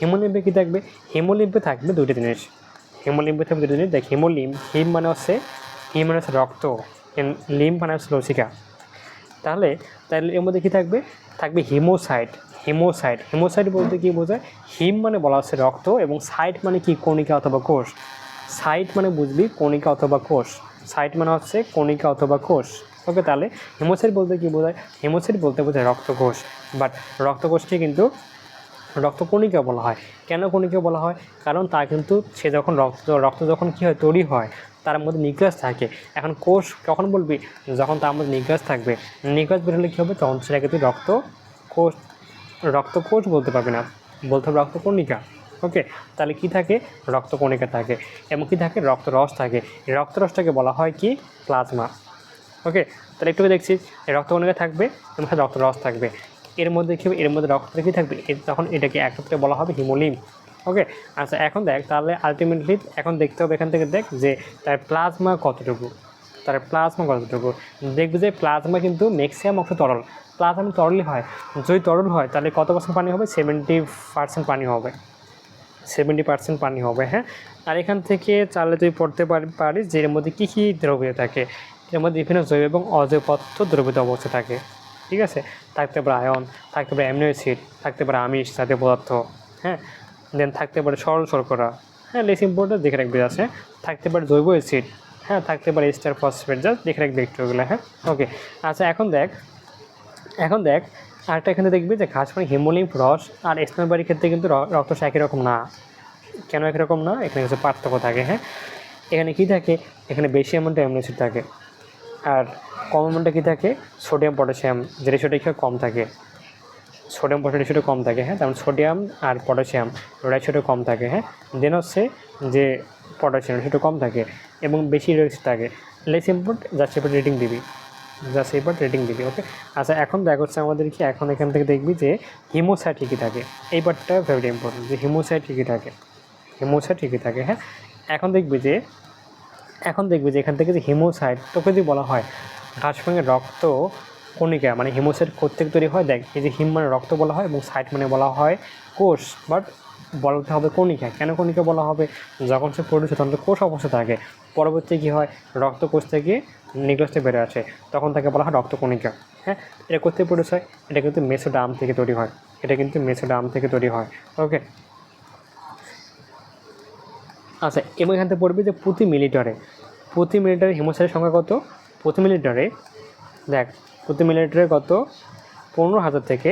হিমোলিম্পে কী থাকবে, হিমোলিম্পে থাকবে দুটো জিনিস, দেখ হিম মানে হচ্ছে রক্ত, লিম্ফ মানে হচ্ছে লসিকা। তাহলে এর মধ্যে কী থাকবে হিমোসাইট বলতে কী বোঝায়, হিম মানে বলা হচ্ছে রক্ত, এবং সাইট মানে কি কণিকা অথবা কোষ। সাইট মানে বুঝবি কণিকা অথবা কোষ, সাইট মানে হচ্ছে কণিকা অথবা কোষ। ওকে, তাহলে হিমোসাইট বলতে কী বোঝায়, হিমোসাইট বলতে বোঝায় রক্তকোষ। বাট রক্তকোষকে কিন্তু রক্তকণিকা বলা হয়। কেন কণিকা বলা হয়, কারণ তা কিন্তু সে যখন রক্ত যখন কী হয় তৈরি হয়, তার মধ্যে নিউক্লিয়াস থাকে। এখন কোষ কখন বলবি, যখন তার মধ্যে নিউক্লিয়াস থাকবে, নিউক্লিয়াস বের হলে কী হবে, তখন সেটাকে তুই রক্তকোষ বলতে পারবি না, বলতে হবে রক্তকণিকা। ওকে, তাহলে কি থাকে, রক্তকণিকা থাকে, এবং কী থাকে, রক্তরস থাকে। এই রক্তরসটাকে বলা হয় কি, প্লাজমা। ওকে, তাহলে একটু দেখছি রক্তকণিকা থাকবে এবং রক্তরস থাকবে। এর মধ্যে রক্তটা কী থাকবে, তখন এটাকে একত্রে বলা হবে হিমোলিম। ওকে, আচ্ছা এখন দেখ, তাহলে আলটিমেটলি এখন দেখতে হবে এখান থেকে দেখ যে তার প্লাজমা কতটুকু, দেখবে যে প্লাজমা কিন্তু ম্যাক্সিমাম অংশ তরল। প্লাজমা তরলই হয়, যদি তরল হয় তাহলে কত % পানি হবে, 70% পানি হবে, 70% পানি হবে। হ্যাঁ, আর এখান থেকে চাইলে তুই পড়তে পারিস যে এর মধ্যে কী কী দ্রবীয় থাকে। এর মধ্যে বিভিন্ন জৈব এবং অজৈব পদার্থ দ্রবীয় অবস্থা থাকে। ঠিক আছে, থাকতে পারে আয়ন, থাকতে পারে অ্যামিনো অ্যাসিড, থাকতে পারে আমিষ জাতীয় পদার্থ। হ্যাঁ, দেন থাকতে পারে সরল শর্করা, হ্যাঁ লেস ইম্পোর্টেন্ট দেখে রাখবে আছে, থাকতে পারে জৈব অ্যাসিড, হ্যাঁ থাকতে পারে এস্টার ফসফেট, জাস্ট দেখে রাখবে একটু ওগুলো। হ্যাঁ, ওকে, আচ্ছা এখন দেখ আরেকটা এখানে দেখবি যে ঘাসফড়িং হিমোলিম্ফ রস আর স্তন্যপায়ীর ক্ষেত্রে কিন্তু রক্তরস একই রকম না। কেন একই রকম না, এখানে কিছু পার্থক্য থাকে। হ্যাঁ, এখানে কী থাকে, এখানে বেশি অ্যামাউন্টে অ্যামিনো অ্যাসিড থাকে, আর কম অ্যামাউন্টে কী থাকে, সোডিয়াম পটাশিয়াম যে রেশিওটা কম থাকে, সোডিয়াম পটাশিয়াম রেশিওটা কম থাকে। হ্যাঁ, তেমন সোডিয়াম আর পটাশিয়াম রেশিওটা কম থাকে। হ্যাঁ, দেন হচ্ছে যে পটাশিয়াম রেশিওটা কম থাকে এবং বেশি রেশিও থাকে। লেস ইম্পোর্ট জাস্ট রেটিং দিবি। জাস্ট এবার রেটিং দিবি। ওকে, আচ্ছা এখন দেখ হচ্ছে আমাদের কি, এখন এখান থেকে দেখবি যে হিমোসাইট কী কী থাকে, এই পার্টটা ভেরি ইম্পর্টেন্ট, যে হিমোসাইট কী কী থাকে, হিমোসাইট কী কী থাকে। হ্যাঁ, এখন দেখবি যে এখান থেকে যে হিমোসাইট তোকে যদি বলা হয় ঘাসফড়িংয়ের রক্ত কণিকা মানে হিমোসাইট কোত্থেকে তৈরি হয়, দেখ এই যে হিম মানে রক্ত বলা হয় এবং সাইট মানে বলা হয় কোষ, বাট বলতে হবে কণিকা। কেন কণিকা বলা হবে, যখন সে প্রোডিউস হয় তখন তো কোষ অবস্থা থাকে, পরবর্তী কী হয় রক্ত কোষ থেকে নিউক্লিয়াসে বেড়ে আসে, তখন তাকে বলা হয় রক্তকণিকা। হ্যাঁ, এটা কোথায় প্রোডিউস হয়, এটা কিন্তু মেসোডার্ম থেকে তৈরি হয়, এটা কিন্তু মেসোডার্ম থেকে তৈরি হয়। ওকে, আচ্ছা এবং এখান থেকে পড়বি যে প্রতি মিলিটারে হিমোসাইটের সংখ্যা কত, প্রতি মিলিটারে দেখ প্রতি মিলিটারে কত, 15,000 থেকে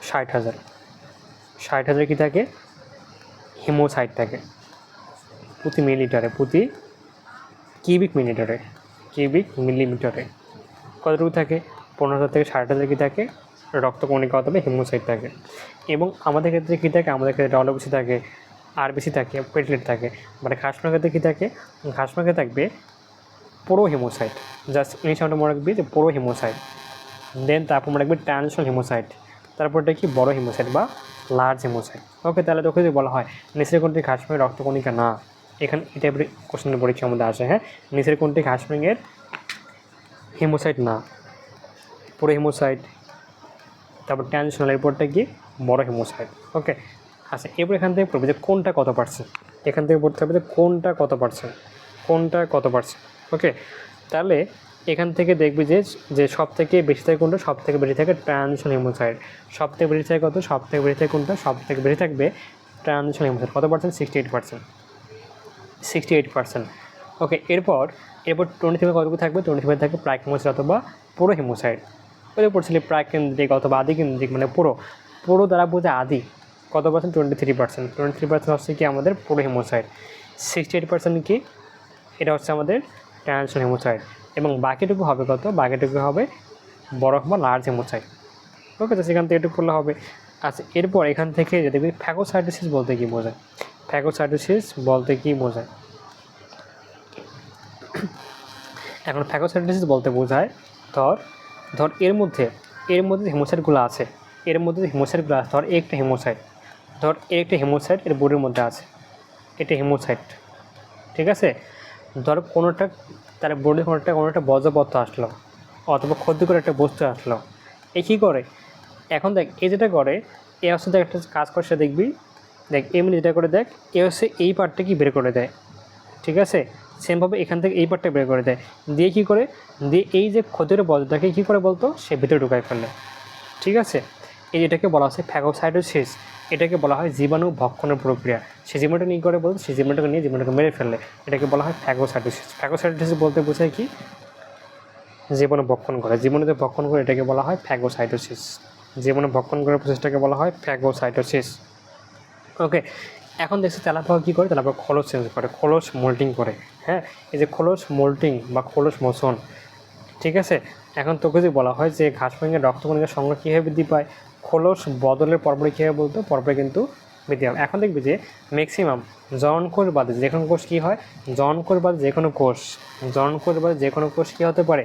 60,000, 60,000 কী থাকে হিমোসাইট থাকে প্রতি মিলিটারে, প্রতি কিউবিক মিলিমিটারে কতটুকু থাকে, 15,000 থেকে 60,000 কী থাকে রক্তকণিকা অথবা হিমোসাইট থাকে। এবং আমাদের ক্ষেত্রে কী থাকে, আমাদের ক্ষেত্রে ডব্লিউবিসি থাকে, আরবিসি থাকে, প্লেটলেট থাকে, মানে ঘাসফড়িংয়ের ক্ষেত্রে কী থাকে, ঘাসফড়িংয়ে থাকবে পুরো হিমোসাইট, জাস্ট ইংলিশ আমরা মনে রাখবি যে পুরো হিমোসাইট, দেন তারপর মনে রাখবি ট্রানজিশনাল হিমোসাইট, তারপরটা কি বড় হিমোসাইট বা লার্জ হিমোসাইট। ওকে, তাহলে তোকে যদি বলা হয় নিচের কোনটি ঘাসফড়িংয়ের রক্তকণিকা না, এখানে এই টাইপের কোশ্চেনের পরীক্ষার মধ্যে আসে। হ্যাঁ, নিচের কোনটি ঘাসফড়িংয়ের হিমোসাইট না, পুরো হিমোসাইট, তারপর ট্রানজিশনাল, এরপরটা কি বড় হিমোসাইট। ওকে, আচ্ছা এরপর এখান থেকে পড়বে যে কোনটা কত পার্সেন্ট, এখান থেকে পড়তে হবে যে কোনটা কত পার্সেন্ট। ওকে, তাহলে এখান থেকে দেখবি যে সব থেকে বেশি থাকে কোনটা, সব থেকে বেশি থাকে ট্রানজিশনাল হিমোসাইট, সব থেকে বেশি থাকে কত, সব থেকে বেশি থাকে কোনটা, সব থেকে বেশি থাকবে ট্রানজিশনাল হিমোসাইট। কত পার্সেন্ট, 68%। ওকে, এরপর 23 কতটুকু থাকবে, 23 থাকবে প্রাক হিমোসাইট অথবা পুরো হিমোসাইট। ওদের পড়ছিলি প্রাক কেন্দ্রিক অথবা আদি কেন্দ্রিক, মানে পুরো দ্বারা বোঝে আদি, কত পার্সেন্ট, 23% হচ্ছে কি আমাদের পুরো হিমোসাইট, 68% কি এটা হচ্ছে আমাদের ট্রানজিশনাল হিমোসাইট, এবং বাকিটুকু হবে কত, বাকিটুকু হবে বড় বা লার্জ হিমোসাইট। ওকে, তো সেখান থেকে একটু পড়লে হবে। আচ্ছা এরপর এখান থেকে যে দেখবি ফ্যাগোসাইটোসিস বলতে কী বোঝায়, এখন ফ্যাগোসাইটোসিস বলতে বোঝায় ধর এর মধ্যে হিমোসাইটগুলো আছে, ধর একটা হিমোসাইট এর বডির মধ্যে আছে, এটা হিমোসাইট, ঠিক আছে, ধর কোনোটা তার বডির কোনোটা বজ্র পদার্থ আসলো অথবা ক্ষতিকর একটা বস্তু আসলো, এ কী করে, এখন দেখ এ যেটা করে, এ হচ্ছে দেখ একটা কাজ করে সে দেখবি, দেখ এমনি যেটা করে দেখ, এ হচ্ছে এই পার্টটা কি বের করে দেয়, ঠিক আছে, সেমভাবে এখান থেকে এই পার্টটা বের করে দেয়, দিয়ে কী করে, দিয়ে এই যে ক্ষতির বজ্রটাকে কী করে বলতো সে ভিতরে ঢুকায় ফেলে, ঠিক আছে, এটাকে বলা হচ্ছে ফ্যাগোসাইটোসিস, এটাকে বলা হয় জীবাণু ভক্ষণের প্রক্রিয়া, সে জীবাণুটা নিয়ে করে বলতো, সেই জীবাণুটাকে মেরে ফেলে, এটাকে বলা হয় ফ্যাগোসাইটোসিস বলতে বোঝায় কি জীবাণু ভক্ষণ করে, জীবাণুতে ভক্ষণ করে এটাকে বলা হয় ফ্যাগোসাইটোসিস, জীবাণু ভক্ষণ করার প্রচেষ্টাকে বলা হয় ফ্যাগোসাইটোসিস। ওকে, এখন দেখছি তেলাপোকা কী করে, তেলাপোকা খোলস চেঞ্জ করে, খোলস মোল্টিং করে। হ্যাঁ, এই যে খোলস মোল্টিং বা খোলস মোচন, ঠিক আছে, এখন তোকে যদি বলা হয় যে ঘাসফড়িংয়ের রক্তকণিকার সংখ্যা কীভাবে বৃদ্ধি পায়, খোলস বদলের পরপরই কীভাবে বলতো, পরপরে কিন্তু বৃদ্ধি হবে। এখন দেখবি যে ম্যাক্সিমাম জননকোষ বাদে যে কোনো কোষ কী হয়, জননকোষ বাদে যে কোনো কোষ কী হতে পারে,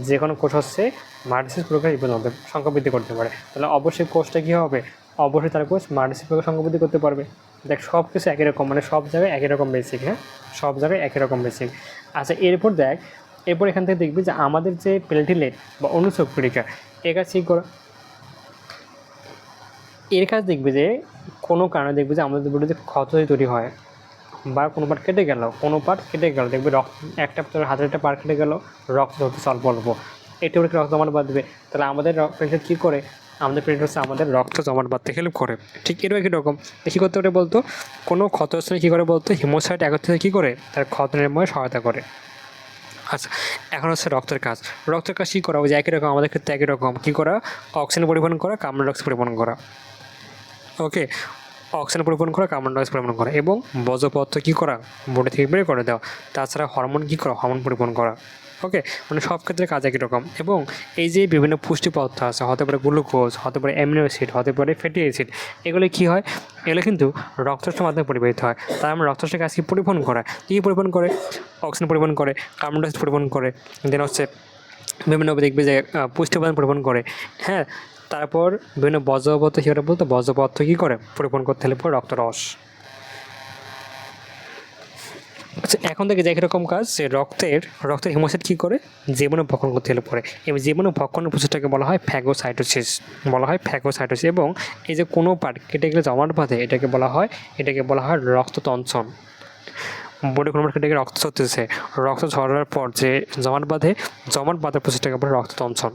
যে কোনো কোষ হচ্ছে মাইটোসিস প্রক্রিয়া হবে, সংখ্যা বৃদ্ধি করতে পারে, তাহলে অবশ্যই কোষটা কী হবে, অবশ্যই তার কোষ মাইটোসিস প্রক্রিয়া সংখ্যা বৃদ্ধি করতে পারবে। দেখ সব কিছু একই রকম, মানে সব জায়গায় একই রকম বেসিক। হ্যাঁ, সব জায়গায় একই রকম বেসিক। আচ্ছা এরপর এখান থেকে দেখবি যে আমাদের যে প্লেটিলেট বা অনুচক্রিকা, এর কাজ কী করা, এর কাজ দেখবি যে কোনো কারণে দেখবি যে আমাদের বডিতে ক্ষত তৈরি হয় বা কোনো পার্ট কেটে গেল, দেখবি রক্ত একটা হাতের একটা পার্ট কেটে গেল, রক্ত ধরতে অল্প অল্প, এটা ওর রক্ত জমাট বাঁধবে, তাহলে আমাদের প্লেটলেট কী করে, আমাদের প্লেটলেট হচ্ছে আমাদের রক্ত জমাট বাঁধতে হেল্প করে। ঠিক এরকম একই রকম কী করতে পারে বলতো, কোনো ক্ষতস্থানে কী করে বলতো, হিমোসাইট একত্রিত কী করে, তার ক্ষত নিরাময়ে সহায়তা করে। আচ্ছা এখন হচ্ছে রক্তের কাজ কী করা, ওই যে একই রকম আমাদের ক্ষেত্রে একই রকম কী করা, অক্সিজেন পরিবহন করা, কার্বন ডাইঅক্সাইড পরিবহন করা। ওকে, অক্সিজেন পরিবহন করা, কার্বন ডাইঅক্সাইড পরিবহন করা, এবং বজ্র পদার্থ কী করা, বডি থেকে বের করে দেওয়া। তাছাড়া হরমোন কী করা, হরমোন পরিবহন করা। ওকে, মানে সব ক্ষেত্রে কাজ একই রকম। এবং এই যে বিভিন্ন পুষ্টি পদার্থ আছে, হতে পারে গ্লুকোজ, হতে পারে অ্যামিনো অ্যাসিড, হতে পারে ফ্যাটি অ্যাসিড, এগুলো কী হয়, এগুলো কিন্তু রক্তস্রাবের মাধ্যমে পরিবাহিত হয়। তার মানে রক্তস্রাবের কাজ কি পরিবহন করা, কী পরিবহন করে, অক্সিজেন পরিবহন করে, কার্বন ডাইঅক্সাইড পরিবহন করে, দেন হচ্ছে বিভিন্নভাবে দেখবে যে পুষ্টি উপাদান পরিবহন করে। হ্যাঁ, তারপর বিভিন্ন বর্জ্য পদার্থ কী করে বলতো, বর্জ্য পদার্থ কী করে পরিবহন করতে হলে পরে রক্তরস। আচ্ছা, এখন থেকে যে একই রকম কাজ, যে রক্তের হিমোসাইট কী করে, জীবাণু ভক্ষণ করতে হলে পরে, এবং জীবাণু ভক্ষণের প্রসেসটাকে বলা হয় ফ্যাগোসাইটোসিস, এবং এই যে কোনো পার্ট কেটে গেলে জমাট বাঁধে এটাকে বলা হয় রক্ততঞ্চন। বডি কোনো কেটে গেলে রক্ত ঝরতেছে, রক্ত ঝরার পর যে জমাট বাঁধার প্রসেসটাকে বলে রক্ততঞ্চন।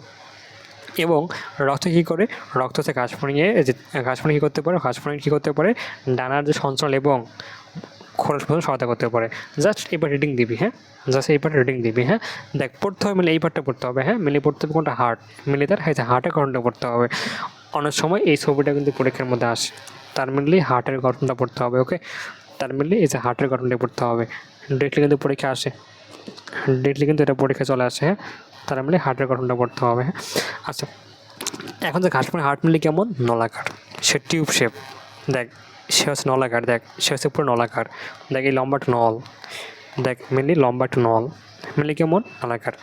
এবং রক্ত কী করে, রক্ত হচ্ছে ঘাসফড়িংয়ে, যে ঘাসফড়িং কী করতে পারে, ডানার যে সঞ্চালন এবং খরচ পর্যন্ত সহায়তা করতে পারে। জাস্ট এইবার রিডিং দিবি, হ্যাঁ, দেখ পড়তে হবে, মিলে এই পার্টটা পড়তে হবে, হ্যাঁ, মিলে পড়তে হবে কোনটা, হার্ট, মিলে তার হার্টের গঠনটা পড়তে হবে। অনেক সময় এই ছবিটা কিন্তু পরীক্ষার মধ্যে আসে, তার মিললে হার্টের গঠনটা পড়তে হবে। ওকে, তার মিললে এই যে হার্টের গঠনটা পড়তে হবে। ডিরেক্টলি কিন্তু পরীক্ষা আসে, এটা পরীক্ষা চলে আসে, হ্যাঁ, তার মিলে হার্টের গঠনটা পড়তে হবে। হ্যাঁ, আচ্ছা, এখন যে ঘাসফড়িং হার্ট মিলে কেমন, নলাকার, সে টিউব শেপ, দেখ সে হচ্ছে নলাকার, সে হচ্ছে পুরো নলাকার, দেখ এই লম্বাটা নল, দেখ মেনলি লম্বাটা নল, মেনলি কেমন, নলাকার।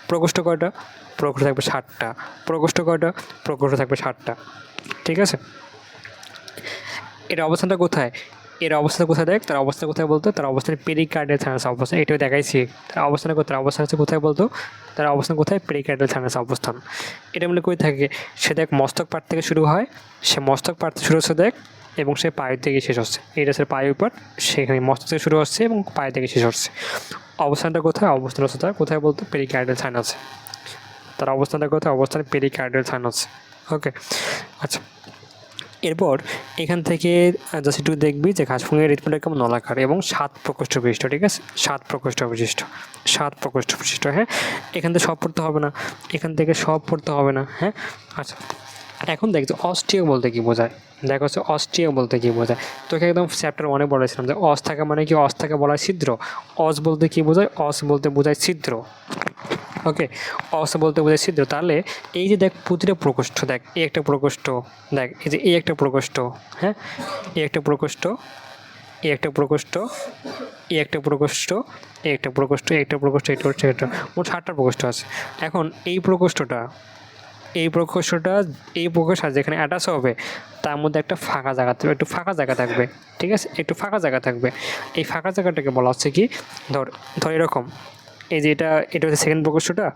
প্রকোষ্ঠ কয়টা, প্রকোষ্ঠ থাকবে 7টা, প্রকোষ্ঠ থাকবে 7টা, ঠিক আছে। এর অবস্থানটা কোথায়, দেখ তার অবস্থা কোথায় বলতো, তার অবস্থান পেরিকার্ডিয়াল সাইনাস অবস্থান, এটাও দেখাইছি। তার অবস্থান হচ্ছে কোথায় বলতো, তার অবস্থান কোথায়, পেরিকার্ডিয়াল সাইনাস অবস্থান। এটা মিলে কই থাকে, সে দেখ মস্তক পার্ট থেকে শুরু হয়, হচ্ছে দেখ, এবং সে পায়ের থেকে শেষ হচ্ছে, এটা হচ্ছে পায়ের পার্ট, সেখানে মস্তক থেকে শুরু হচ্ছে এবং পায়ের থেকে শেষ হচ্ছে। অবস্থানটা কোথায়, হচ্ছে তার কোথায় বলতো, পেরিকার্ডিয়াল সাইনাসে। তার অবস্থানটা কোথায়, পেরিকার্ডিয়াল সাইনাসে। ওকে, আচ্ছা, এরপর এখান থেকে জাস্ট একটু দেখবি যে ঘাসফড়িংয়ের হৃৎপিণ্ডটা কেমন, নলাকার এবং 7 প্রকোষ্ঠ বিশিষ্ট, ঠিক আছে, 7 প্রকোষ্ঠ বিশিষ্ট। হ্যাঁ, এখান থেকে সব পড়তে হবে না, হ্যাঁ। আচ্ছা, এখন দেখ যে অস্টিও বলতে কী বোঝায়, তোকে একদম চ্যাপ্টার 1 বলেছিলাম যে অস থাকা মানে কি, অস থাকা বলা হয় ছিদ্র। অস বলতে কী বোঝায়, বোঝায় ছিদ্র। ওকে, অস বলতে বোঝায় ছিদ্র। তাহলে এই যে দেখ প্রতিটা প্রকোষ্ঠ, দেখ এই একটা প্রকোষ্ঠ, দেখ এই যে এই একটা প্রকোষ্ঠ, হ্যাঁ, এই একটা প্রকোষ্ঠ, মোট 7টা প্রকোষ্ঠ আছে। এখন এই প্রকোষ্ঠটা যেখানে অ্যাটাচ হবে তার মধ্যে একটা ফাঁকা জায়গা থাকবে, ঠিক আছে, এই ফাঁকা জায়গাটাকে বলা হচ্ছে কি, ধর এরকম, এই যে এটা হচ্ছে সেকেন্ড প্রকোষ্ঠটা,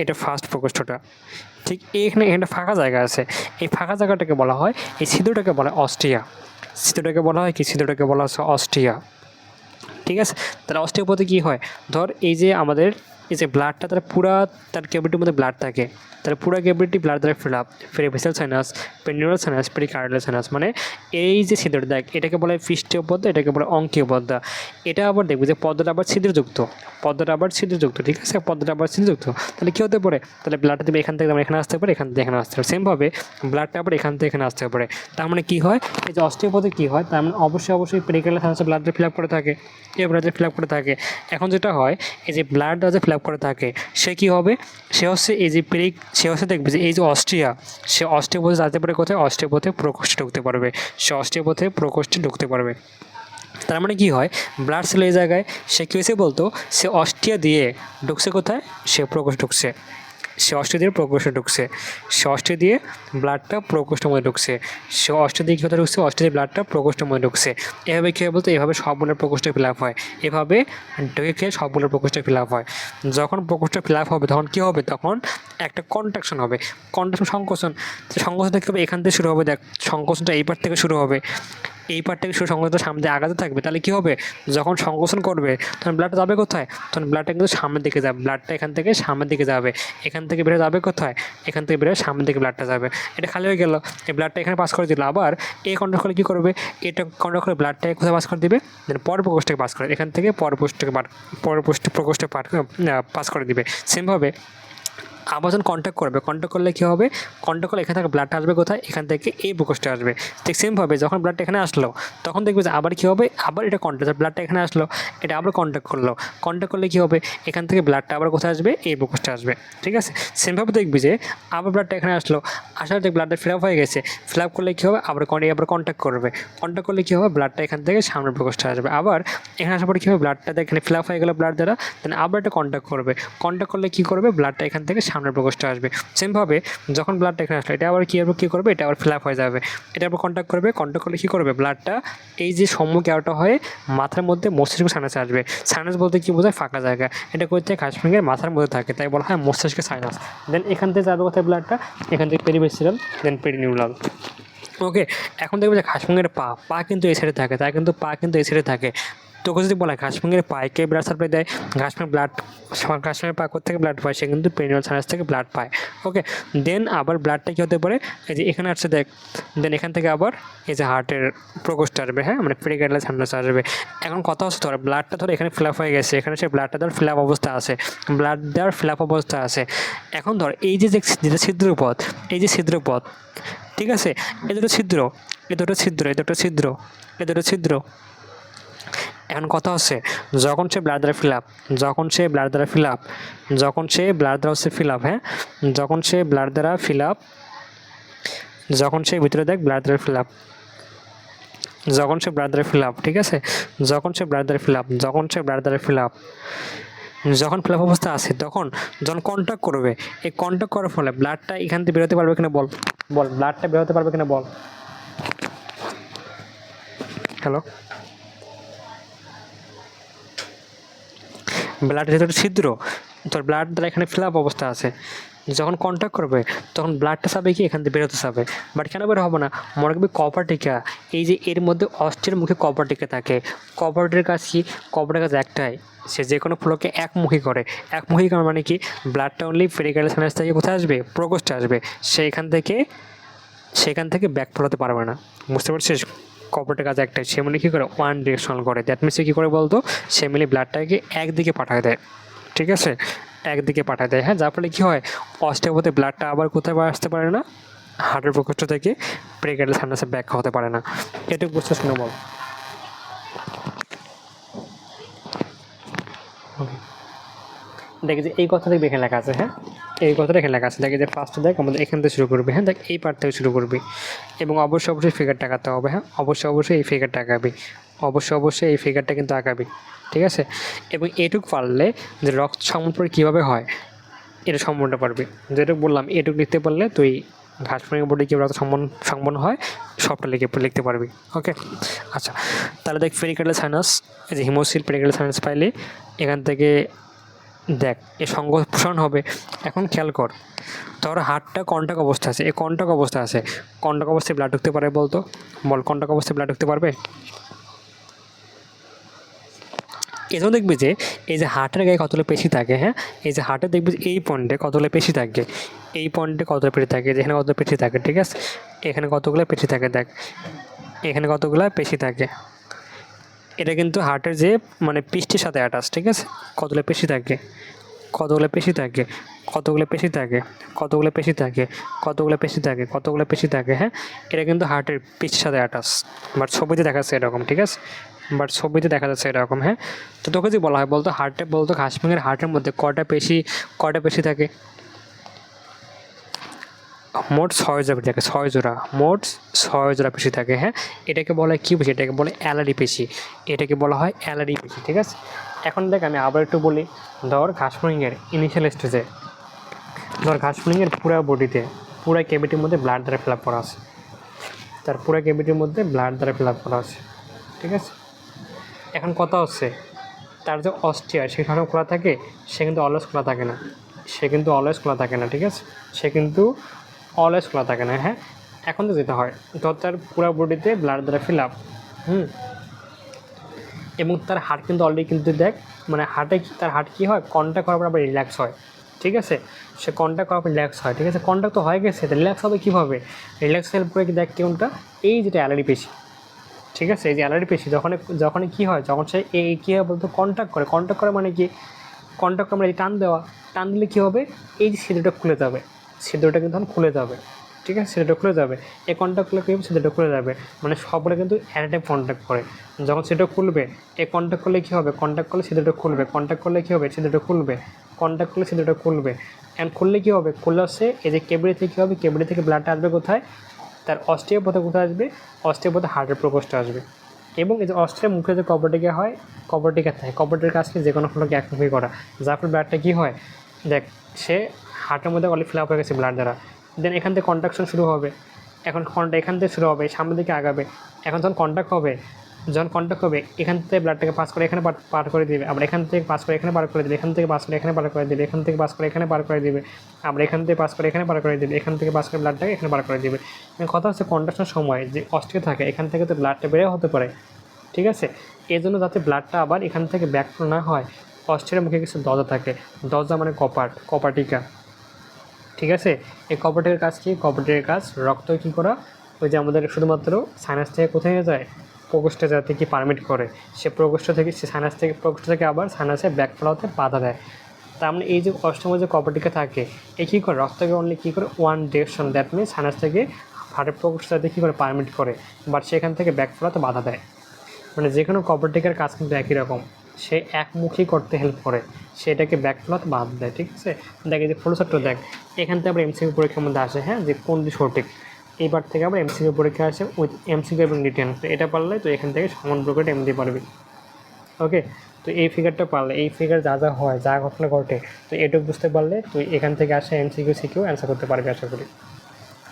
এটা ফার্স্ট প্রকোষ্ঠটা, ঠিক এখানে ফাঁকা জায়গা আছে, এই ফাঁকা জায়গাটাকে বলা হয়, এই ছিদ্রটাকে বলা হয় অস্টিয়া, ছিদ্রটাকে বলা হচ্ছে অস্টিয়া, ঠিক আছে। তাহলে অস্টিয়া পথে কী হয়, ধর এই যে আমাদের এই যে ব্লাডটা, তার ক্যাভিটির মধ্যে ব্লাড থাকে, তার পুরো ক্যাভিটি ব্লাড দ্বারা perivisceral sinus, perineural sinus, pericardial sinus, মানে এই যে ছিদ্রটা, দেখ এটাকে বলে পৃষ্ঠীয় পদ্মা, এটাকে বলে অঙ্কীয় পদ্মা। এটা আবার দেখবি যে পদ্মাটা আবার ছিদ্রযুক্ত, ঠিক আছে, তাহলে কী হতে পারে, তাহলে ব্লাডটা দেবে এখান থেকে এখানে আসতে পারে, এখান থেকে এখানে আসতে পারে, সেমভাবে ব্লাডটা আবার এখান থেকে এখানে আসতে পারে। তার মানে কী হয়, এই যে অস্টিওপথে কী হয়, তার মানে অবশ্যই পেরিকার্ডিয়াল সাইনাসে ব্লাডটা ফিল আপ করে থাকে, এখন যেটা হয়, এই যে ব্লাডটা যে ফিল আপ করে থাকে, সে কী হবে, সে হচ্ছে এই যে দেখবে যে এই যে অস্ট্রিয়া, সে অস্টিওপথে যেতে পারে কোথায়, প্রকোষ্ঠে ঢুকতে পারবে। তার মানে কী হয়, ব্লাড সেল এই জায়গায়, সে কী হয়েছে বলতো, সে অস্ট্রিয়া দিয়ে ঢুকছে কোথায়, সে প্রকোষ্ঠ ঢুকছে, সে অস্ট্রিয়া দিয়ে ব্লাডটা প্রকোষ্ঠের মধ্যে ঢুকছে, কী কথা ঢুকছে, ব্লাডটা প্রকোষ্ঠের মধ্যে ঢুকছে। এভাবে কী হয় বলতো, এভাবে সবগুলোর প্রকোষ্ঠে ফিল আপ হয়, সবগুলোর প্রকোষ্ঠে ফিল আপ হয়। যখন প্রকোষ্ঠ ফিল আপ হবে তখন কী হবে, তখন একটা কন্ট্রাকশন হবে, সংকোচন দেখতে হবে, এখান থেকে শুরু হবে, দেখ সংকোচনটা এই পার্ট থেকে শুরু হবে, সংকোচনটা সামনে আগাতে থাকবে, তাহলে কী হবে, যখন সংকোচন করবে তখন ব্লাডটা যাবে কোথায়, তখন ব্লাডটা কিন্তু সামনের দিকে যাবে, ব্লাডটা এখান থেকে সামনের দিকে যাবে, এখান থেকে বেরো যাবে কোথায়, এখান থেকে বেরো সামনের দিকে ব্লাডটা যাবে, এটা খালি হয়ে গেল, এই ব্লাডটা এখানে পাস করে দিল। আবার এই কন্ট্রোল করলে কী করবে, এটা কন্ট্রোল করে ব্লাডটাকে কোথায় পাস করে দিবে, দেন প্রকোষ্ঠকে পাস করে, এখান থেকে প্রকোষ্ঠে পাস করে দিবে। সেমভাবে আবার যখন কন্ট্যাক্ট করলে কী হবে, এখান থেকে ব্লাডটা আসবে কোথায়, এখান থেকে এই প্রকোষ্ঠে আসবে। ঠিক সেমভাবে যখন ব্লাডটা এখানে আসলো তখন দেখবে যে আবার কী হবে, আবার এটা কন্ট্যাক্ট, ব্লাডটা এখানে আসলো, এটা আবার কন্ট্যাক্ট করলে কী হবে, এখান থেকে ব্লাডটা আবার কোথায় আসবে, এই প্রকোষ্ঠে আসবে, ঠিক আছে। সেমভাবে দেখবি যে আবার ব্লাডটা এখানে আসার দেখ ব্লাডটা ফিল আপ হয়ে গেছে, ফিল আপ করলে কী হবে, আবার কন্ট্যাক্ট করলে কী হবে, ব্লাডটা এখান থেকে সামনের প্রকোষ্ঠে আসবে। আবার এখানে আসার পরে কী হবে, ব্লাডটা এখানে ফিল আপ হয়ে গেল ব্লাড দ্বারা, দেন আবার একটা কন্ট্যাক্ট করলে কী করবে, ব্লাডটা এখান থেকে সামনের প্রকোষ্ঠে আসবে। সেমভাবে যখন ব্লাডটা এখানে আসলো এটা আবার কী করবে, এটা আবার ফিল আপ হয়ে যাবে, এটা আবার কন্ট্যাক্ট করবে কী করবে, ব্লাডটা এই যে সম্মুখে আউটটা হয়ে মাথার মধ্যে মস্তিষ্ক সাইনাসে আসবে। সাইনাস বলতে কী বোঝায়, ফাঁকা জায়গা। এটা করতে ঘাসফড়িংয়ের মাথার মধ্যে থাকে, তাই বলা হয় মস্তিষ্কের সাইনাস। দেন এখান থেকে যাবে কোথায় ব্লাডটা, এখান থেকে পেরিভেসিরাল, দেন পেরিনিউরাল। ওকে, এখন দেখবে যে ঘাসফড়িংয়ের পা কিন্তু এই সাইডে থাকে, তাই কিন্তু পা কিন্তু এই সাইডে থাকে। তোকে যদি বলা হয় ঘাসফড়িংয়ের পায়ে কে ব্লাড সাপ্লাই দেয়, ঘাসফড়িংয়ের পা থেকে ব্লাড পায়, সে কিন্তু পেরিনিউরাল সাইনাস থেকে ব্লাড পায়। ওকে, দেন আবার ব্লাডটা কী হতে পারে, এই যে এখানে আসছে দেখ, দেন এখান থেকে আবার এই যে হার্টের প্রকোষ্ঠ আসবে, হ্যাঁ, মানে পেরিকার্ডিয়াল সাইনাস আসবে। এখন কথা হচ্ছে ধর ব্লাডটা ধর এখানে ফিল আপ হয়ে গেছে, এখানে সে ব্লাডটা ধর ফিল আপ অবস্থা আছে, ব্লাড দেওয়ার ফিল আপ অবস্থা আছে। এখন ধর এই যে যেটা ছিদ্রপথ, এই যে ছিদ্রপথ, ঠিক আছে, এ দুটো ছিদ্র, এ দুটো ছিদ্র, এ দুটো ছিদ্র, এ দুটো ছিদ্র। এখন কথা হচ্ছে যখন সে ব্লাড দ্বারা ফিল আপ, যখন সে ব্লাড দ্বারা ফিল আপ, যখন সে ব্লাড দ্বারা হচ্ছে ফিল আপ, হ্যাঁ, যখন সে ব্লাড দ্বারা ফিল আপ, যখন সে ভিতরে দেখ ব্লাড দ্বারা ফিল আপ, যখন সে ব্লাড দ্বারা ফিল আপ, ঠিক আছে, যখন সে ব্লাড দ্বারা ফিল আপ, যখন সে ব্লাড দ্বারা ফিল আপ, যখন ফিল আপ অবস্থা আছে, তখন যখন কন্ট্যাক্ট করবে, এই কন্ট্যাক্ট করার ফলে ব্লাডটা এখান থেকে বেরোতে পারবে কিনা বল, বল ব্লাডটা বেরোতে পারবে কিনা বল। হ্যালো, ব্লাডের যেহেতু ছিদ্র, তোর ব্লাড দ্বারা এখানে ফিল আপ অবস্থা আছে, যখন কন্ট্যাক্ট করবে তখন ব্লাডটা চাবে কি এখান থেকে বেরোতে চাবে, বাট কেন বের হবে না, মনে রাখবে কপার টিকা, এই যে এর মধ্যে অস্টের মুখে কপার টিকা থাকে। কপারটির কাজ কি, কপারের কাজ একটাই, সে যে কোনো ফ্লোকে একমুখী করে। একমুখী করা মানে কি, ব্লাডটা অনলি পেরিকার্ডিয়াল সাইনাস থেকে কোথায় আসবে, প্রকোষ্ঠে আসবে, সেখান থেকে ব্যাক ফেলাতে পারবে না। বুঝতে পারছিস, কপারটির কাজ একটাই, সে মানে কী করে, ওয়ান ডিরেকশনাল করে। দ্যাট মিনস কী করে বলতো, সে মিলে ব্লাডটাকে একদিকে পাঠায় দেয়, ঠিক আছে, একদিকে পাঠায় দেয়, হ্যাঁ, যার ফলে কী হয়, অস্টেপথে ব্লাডটা আবার কোথায় আসতে পারে না, হার্টের প্রকোষ্ঠ থেকে পেরিকার্ডিয়াল সাইনাসে ব্যাখ্যা হতে পারে না। এটুকু বুঝতে শুনে বল। দেখে যে এই কথা দেখবে এখানে লেখা আছে, হ্যাঁ, এই কথাটা এখানে লেখা আছে। দেখে যে ফার্স্টে দেখ আমাদের এখান থেকে শুরু করবি, হ্যাঁ, দেখ এই পার্ট থেকে শুরু করবি, এবং অবশ্যই ফিগারটা আঁকাতে হবে, হ্যাঁ, অবশ্যই এই ফিগারটা আঁকাবি, অবশ্যই এই ফিগারটা কিন্তু আঁকাবি, ঠিক আছে। এবং এটুক পারলে যে রক্ত সংবহন কীভাবে হয় এটা সম্বন্ধটা পারবি, যেটুকু বললাম এটুকু লিখতে পারলে তুই ঘাসফড়িং বোর্ডে কী রক্ত সংবহন হয় সবটা লিখতে পারবি। ওকে, আচ্ছা, তাহলে দেখ পেরিকার্ডিয়াল সাইনাস, এই যে হিমোসিল পেরিকার্ডিয়াল সাইনাস পাইলে এখান থেকে দেখ এ সংপ্রসারণ হবে। এখন খেয়াল কর, তোর হার্টটা কন্টাক্ট অবস্থা আছে, এই কন্টাক্ট অবস্থা আছে, কন্টাক্ট অবস্থায় ব্লাড ঢুকতে পারে বলতো, বল কন্টাক্ট অবস্থায় ব্লাড ঢুকতে পারবে। এজন্য দেখবি যে এই যে হার্টের গায়ে কতগুলো পেশি থাকে, হ্যাঁ, এই যে হার্টে দেখবি এই পয়েন্টে কতগুলো পেশি থাকে, এই পয়েন্টে কতগুলো পেশি থাকে, যেখানে কতগুলো পেশি থাকে, ঠিক আছে, এখানে কতগুলো পেশি থাকে, দেখ এখানে কতগুলো পেশি থাকে, এটা কিন্তু হার্টের যে মানে পিষ্টির সাথে অ্যাটাচ, ঠিক আছে, কতগুলো পেশি থাকে, কতগুলো পেশি থাকে, কতগুলো পেশি থাকে, কতগুলো পেশি থাকে, কতগুলো পেশি থাকে, কতগুলো পেশি থাকে, হ্যাঁ, এটা কিন্তু হার্টের পিষ্টির সাথে অ্যাটাচ, বাট ছবিতে দেখা যাচ্ছে এরকম, ঠিক আছে, বাট ছবিতে দেখা যাচ্ছে এরকম, হ্যাঁ। তো তোকে যদি বলা হয় বলতো হার্টে, বলতো ঘাসফড়িংয়ের হার্টের মধ্যে কটা পেশি থাকে, মোট 6 জোড়া থাকে, 6 জোড়া, মোট 6 জোড়া পেশি থাকে, হ্যাঁ। এটাকে বলা হয় কী পেশি, এটাকে বলে অ্যালারি পেশি, এটাকে বলা হয় অ্যালারি পেশি, ঠিক আছে। এখন দেখ আমি আবার একটু বলি, ধর ঘাসফড়িংয়ের ইনিশিয়াল স্টেজে, ধর ঘাসফড়িংয়ের পুরো বডিতে, পুরো ক্যাভিটির মধ্যে ব্লাড দ্বারা ফিল আপ করা আছে, তার পুরো ক্যাভিটির মধ্যে ব্লাড দ্বারা ফিল আপ করা আছে, ঠিক আছে। এখন কথা হচ্ছে তার যে অস্টিয়ার সে সবসময় খোলা থাকে, সে কিন্তু অলওয়েজ খোলা থাকে না, ঠিক আছে, সে কিন্তু অলওয়েজ খোলা থাকে না, হ্যাঁ। এখন তো যেতে হয় ধর তার পুরো বডিতে ব্লাড দ্বারা ফিল আপ, এবং তার হার্ট কিন্তু অলরেডি কিন্তু দেখ মানে তার হার্ট কী হয়, কন্ট্যাক্ট করার পর আবার রিল্যাক্স হয়, ঠিক আছে, সে কন্ট্যাক্ট করার পর রিল্যাক্স হয়, ঠিক আছে, কন্ট্যাক্ট তো হয়ে গেছে, রিল্যাক্স হবে কীভাবে, রিল্যাক্স হেল্প করে কি দেখ কোনটা, এই যেটা অ্যালারি পেশি, ঠিক আছে, এই যে অ্যালারি পেশি যখন কী হয়, যখন সে এই কী হয় বলতো কন্ট্যাক্ট করে মানে কি, কন্ট্যাক্ট করে মানে টান দিলে কী হবে, এই যে ছিদ্রটা খুলে যাবে, ছিদ্রটা কিন্তু তখন খুলে যাবে, ঠিক আছে, ছিদ্রটা খুলে যাবে, এই কন্ট্যাক্ট করলে কী হবে, ছিদ্রটা খুলে যাবে, মানে সবগুলো কিন্তু অ্যাট এ টাইম কন্ট্যাক্ট করে, যখন ছিদ্র খুলবে এই কন্ট্যাক্ট করলে কী হবে, কন্ট্যাক্ট করলে ছিদ্রটা খুলবে, কন্ট্যাক্ট করলে কী হবে, ছিদ্রটা খুলবে, কন্ট্যাক্ট করলে ছিদ্রটা খুলবে, অ্যান্ড খুললে কী হবে, খুললে আসছে এই যে কেবিড়ি থেকে কী হবে, কেবিড়ি থেকে ব্লাডটা আসবে কোথায়, তার অস্টিওপথে কোথায় আসবে, অস্টিওপথে হার্টের প্রকোষ্ঠে আসবে, এবং এই যে অস্ট্রের মুখে যে কপারটিকা হয়, কপারটিকা থাকে, কপারটির কাজকে যে কোনো ফলকে একমুখী করা, যার ফলে ব্লাডটা কী হয় দেখ, সে হার্টের মধ্যে অলরেডি ফিল আপ হয়ে গেছে ব্লাড দ্বারা। দেন এখান থেকে কন্ট্রাকশন শুরু হবে, এখন এখান থেকে শুরু হবে, সামনের দিকে আগাবে। এখন যখন কন্ট্যাক্ট হবে এখান থেকে ব্লাডটাকে পাস করে এখানে পার করে দিবে, আবার এখান থেকে পাস করে এখানে পার করে দিবে, এখান থেকে পাস করে এখানে পার করে দিবে, এখান থেকে পাস করে এখানে পার করে দিবে, আবার এখান থেকে পাস করে এখানে পার করে দিবে, এখান থেকে পাস করে ব্লাডটাকে এখানে পার করে দিবে। কথা হচ্ছে কন্ট্রাকশনের সময় যে অস্থির থাকে এখান থেকে তো ব্লাডটা বেড়েও হতে পারে, ঠিক আছে। এই জন্য যাতে ব্লাডটা আবার এখান থেকে ব্যাকফ্লো না হয়, অস্থিরের মুখে কিছু দরজা থাকে, দরজা মানে কপাটিকা, ঠিক আছে। এই কপাটিকার কাজ কি? কপাটিকার কাজ রক্ত কী করা, ওই যে আমাদের শুধুমাত্র সাইনাস থেকে কোথায় যায়, প্রকোষ্ঠে যাতে কি পারমিট করে, সে প্রকোষ্ঠ থেকে সে প্রকোষ্ঠ থেকে আবার সাইনাসে ব্যাকফ্লো হতে বাধা দেয়। তার মানে এই যে অষ্টম যে কপাটিকা থাকে এই কী করে, রক্তকে অনলি কী করে one direction, that means sinus থেকে হার্টের প্রকোষ্ঠ যাতে কী করে পারমিট করে, বাট সেখান থেকে ব্যাকফ্লো হতে বাধা দেয়। মানে যে কোনো কপাটিকার কাজ কিন্তু একই রকম, সে একমুখী করতে হেল্প করে, সেটাকে ব্যাকফ্লোতে বাদ দেয়, ঠিক আছে। দেখ এই যে ফ্লোচার্টটা দেখ, এখান থেকে আবার এমসিকিউ পরীক্ষার মধ্যে আসে, হ্যাঁ, যে কোনটি সঠিক। এইবার থেকে আবার এমসিকিউ পরীক্ষা আসে উইথ এমসিকিউ এবং রিটেন, তো এটা পারলে তো এখান থেকে সমান প্রকার এম দিতে পারবি। ওকে, তো এই ফিগারটা পারলে, এই ফিগার যা যা হয়, যা ঘটনা ঘটে, তো এটুকু বুঝতে পারলে তুই এখান থেকে আসে এমসিকিউ সিকিউ অ্যান্সার করতে পারবি আশা করি,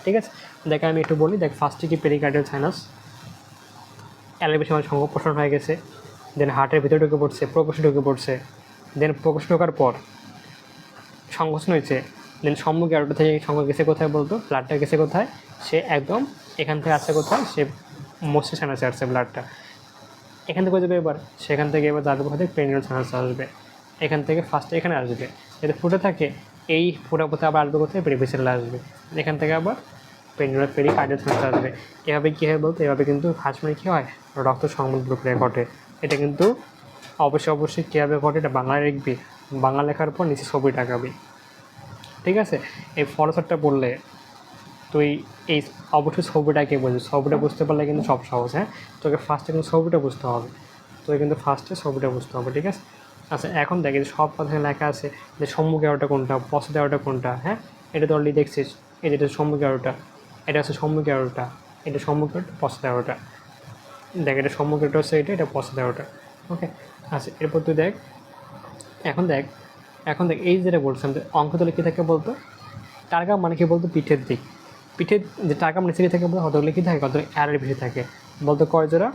ঠিক আছে। দেখ আমি একটু বলি, দেখ ফার্স্টে কি পেরিকার্ডিয়াল সাইনাস, এলিভেশন মানে সংকোচন হয়ে গেছে, দেন হার্টের ভিতরে ঢুকে পড়ছে, প্রকোষ্ঠে ঢুকে পড়ছে, দেন প্রকোষ্ঠে ঢোকার পর সংকোচন হয়েছে, দেন সম্মুখে আরোটা থেকে সংকোচ গেছে কোথায় বলতো, ব্লাডটা গেছে কোথায়, সে একদম এখান থেকে আসছে কোথায়, সে মস্তিষ্ক সাইনাসে আসছে ব্লাডটা, এখান থেকে যাবে এবার, সেখান থেকে এবার যাবে কোথায়, পেরিনিয়াল সাইনাস আসবে, এখান থেকে ফার্স্টে এখানে আসবে, যদি ফুটে থাকে এই ফুটা পথে আবার আসবে কোথায়, পেরিফেরালে আসবে, এখান থেকে আবার পেরিকার্ডিয়াল সাইনাস আসবে। এভাবে কী হয় বলতো, এভাবে কিন্তু হাঁসমারি কী হয়, রক্ত সংবহন প্রক্রিয়া ঘটে। এটা কিন্তু অবশ্যই কীভাবে ঘটে এটা বাংলায় লিখবি, বাংলা লেখার পর নিচে ছবিটা আঁকাবি, ঠিক আছে। এই ফলোচার্টটা বললে তুই এই অবশ্যই ছবিটাকে বুঝবি, ছবিটা বুঝতে পারলে কিন্তু সব সহজ, হ্যাঁ। তোকে ফার্স্টে কিন্তু ছবিটা বুঝতে হবে, তোকে কিন্তু ফার্স্টে ছবিটা বুঝতে হবে, ঠিক আছে। আচ্ছা এখন দেখ এই সব কথা লেখা আছে যে সম্মুখে আরোটা কোনটা, পশ্চাতে আরোটা কোনটা, হ্যাঁ, এটা তো অলরেডি দেখছিস, এই যেটা সম্মুখে আরোটা, এটা হচ্ছে সম্মুখে আরোটা, এটা সম্মুখে আরোটা, পশ্চাতে আরোটা, দেখ এটা সম্মুখে আরোটা হচ্ছে এটা পশ্চাতে আরোটা, ওকে। আচ্ছা এরপর তুই দেখ, এখন দেখ এই যেটা বলছিলাম যে অঙ্ক তুলে কী থাকে বলতো, টার্গাম মানে কি বলতো, পিঠের যে টার্গাম নিচে থাকে বলতো কতগুলো কী থাকে, কতগুলো অ্যারের বেশি থাকে বলতো, কয় জোড়া,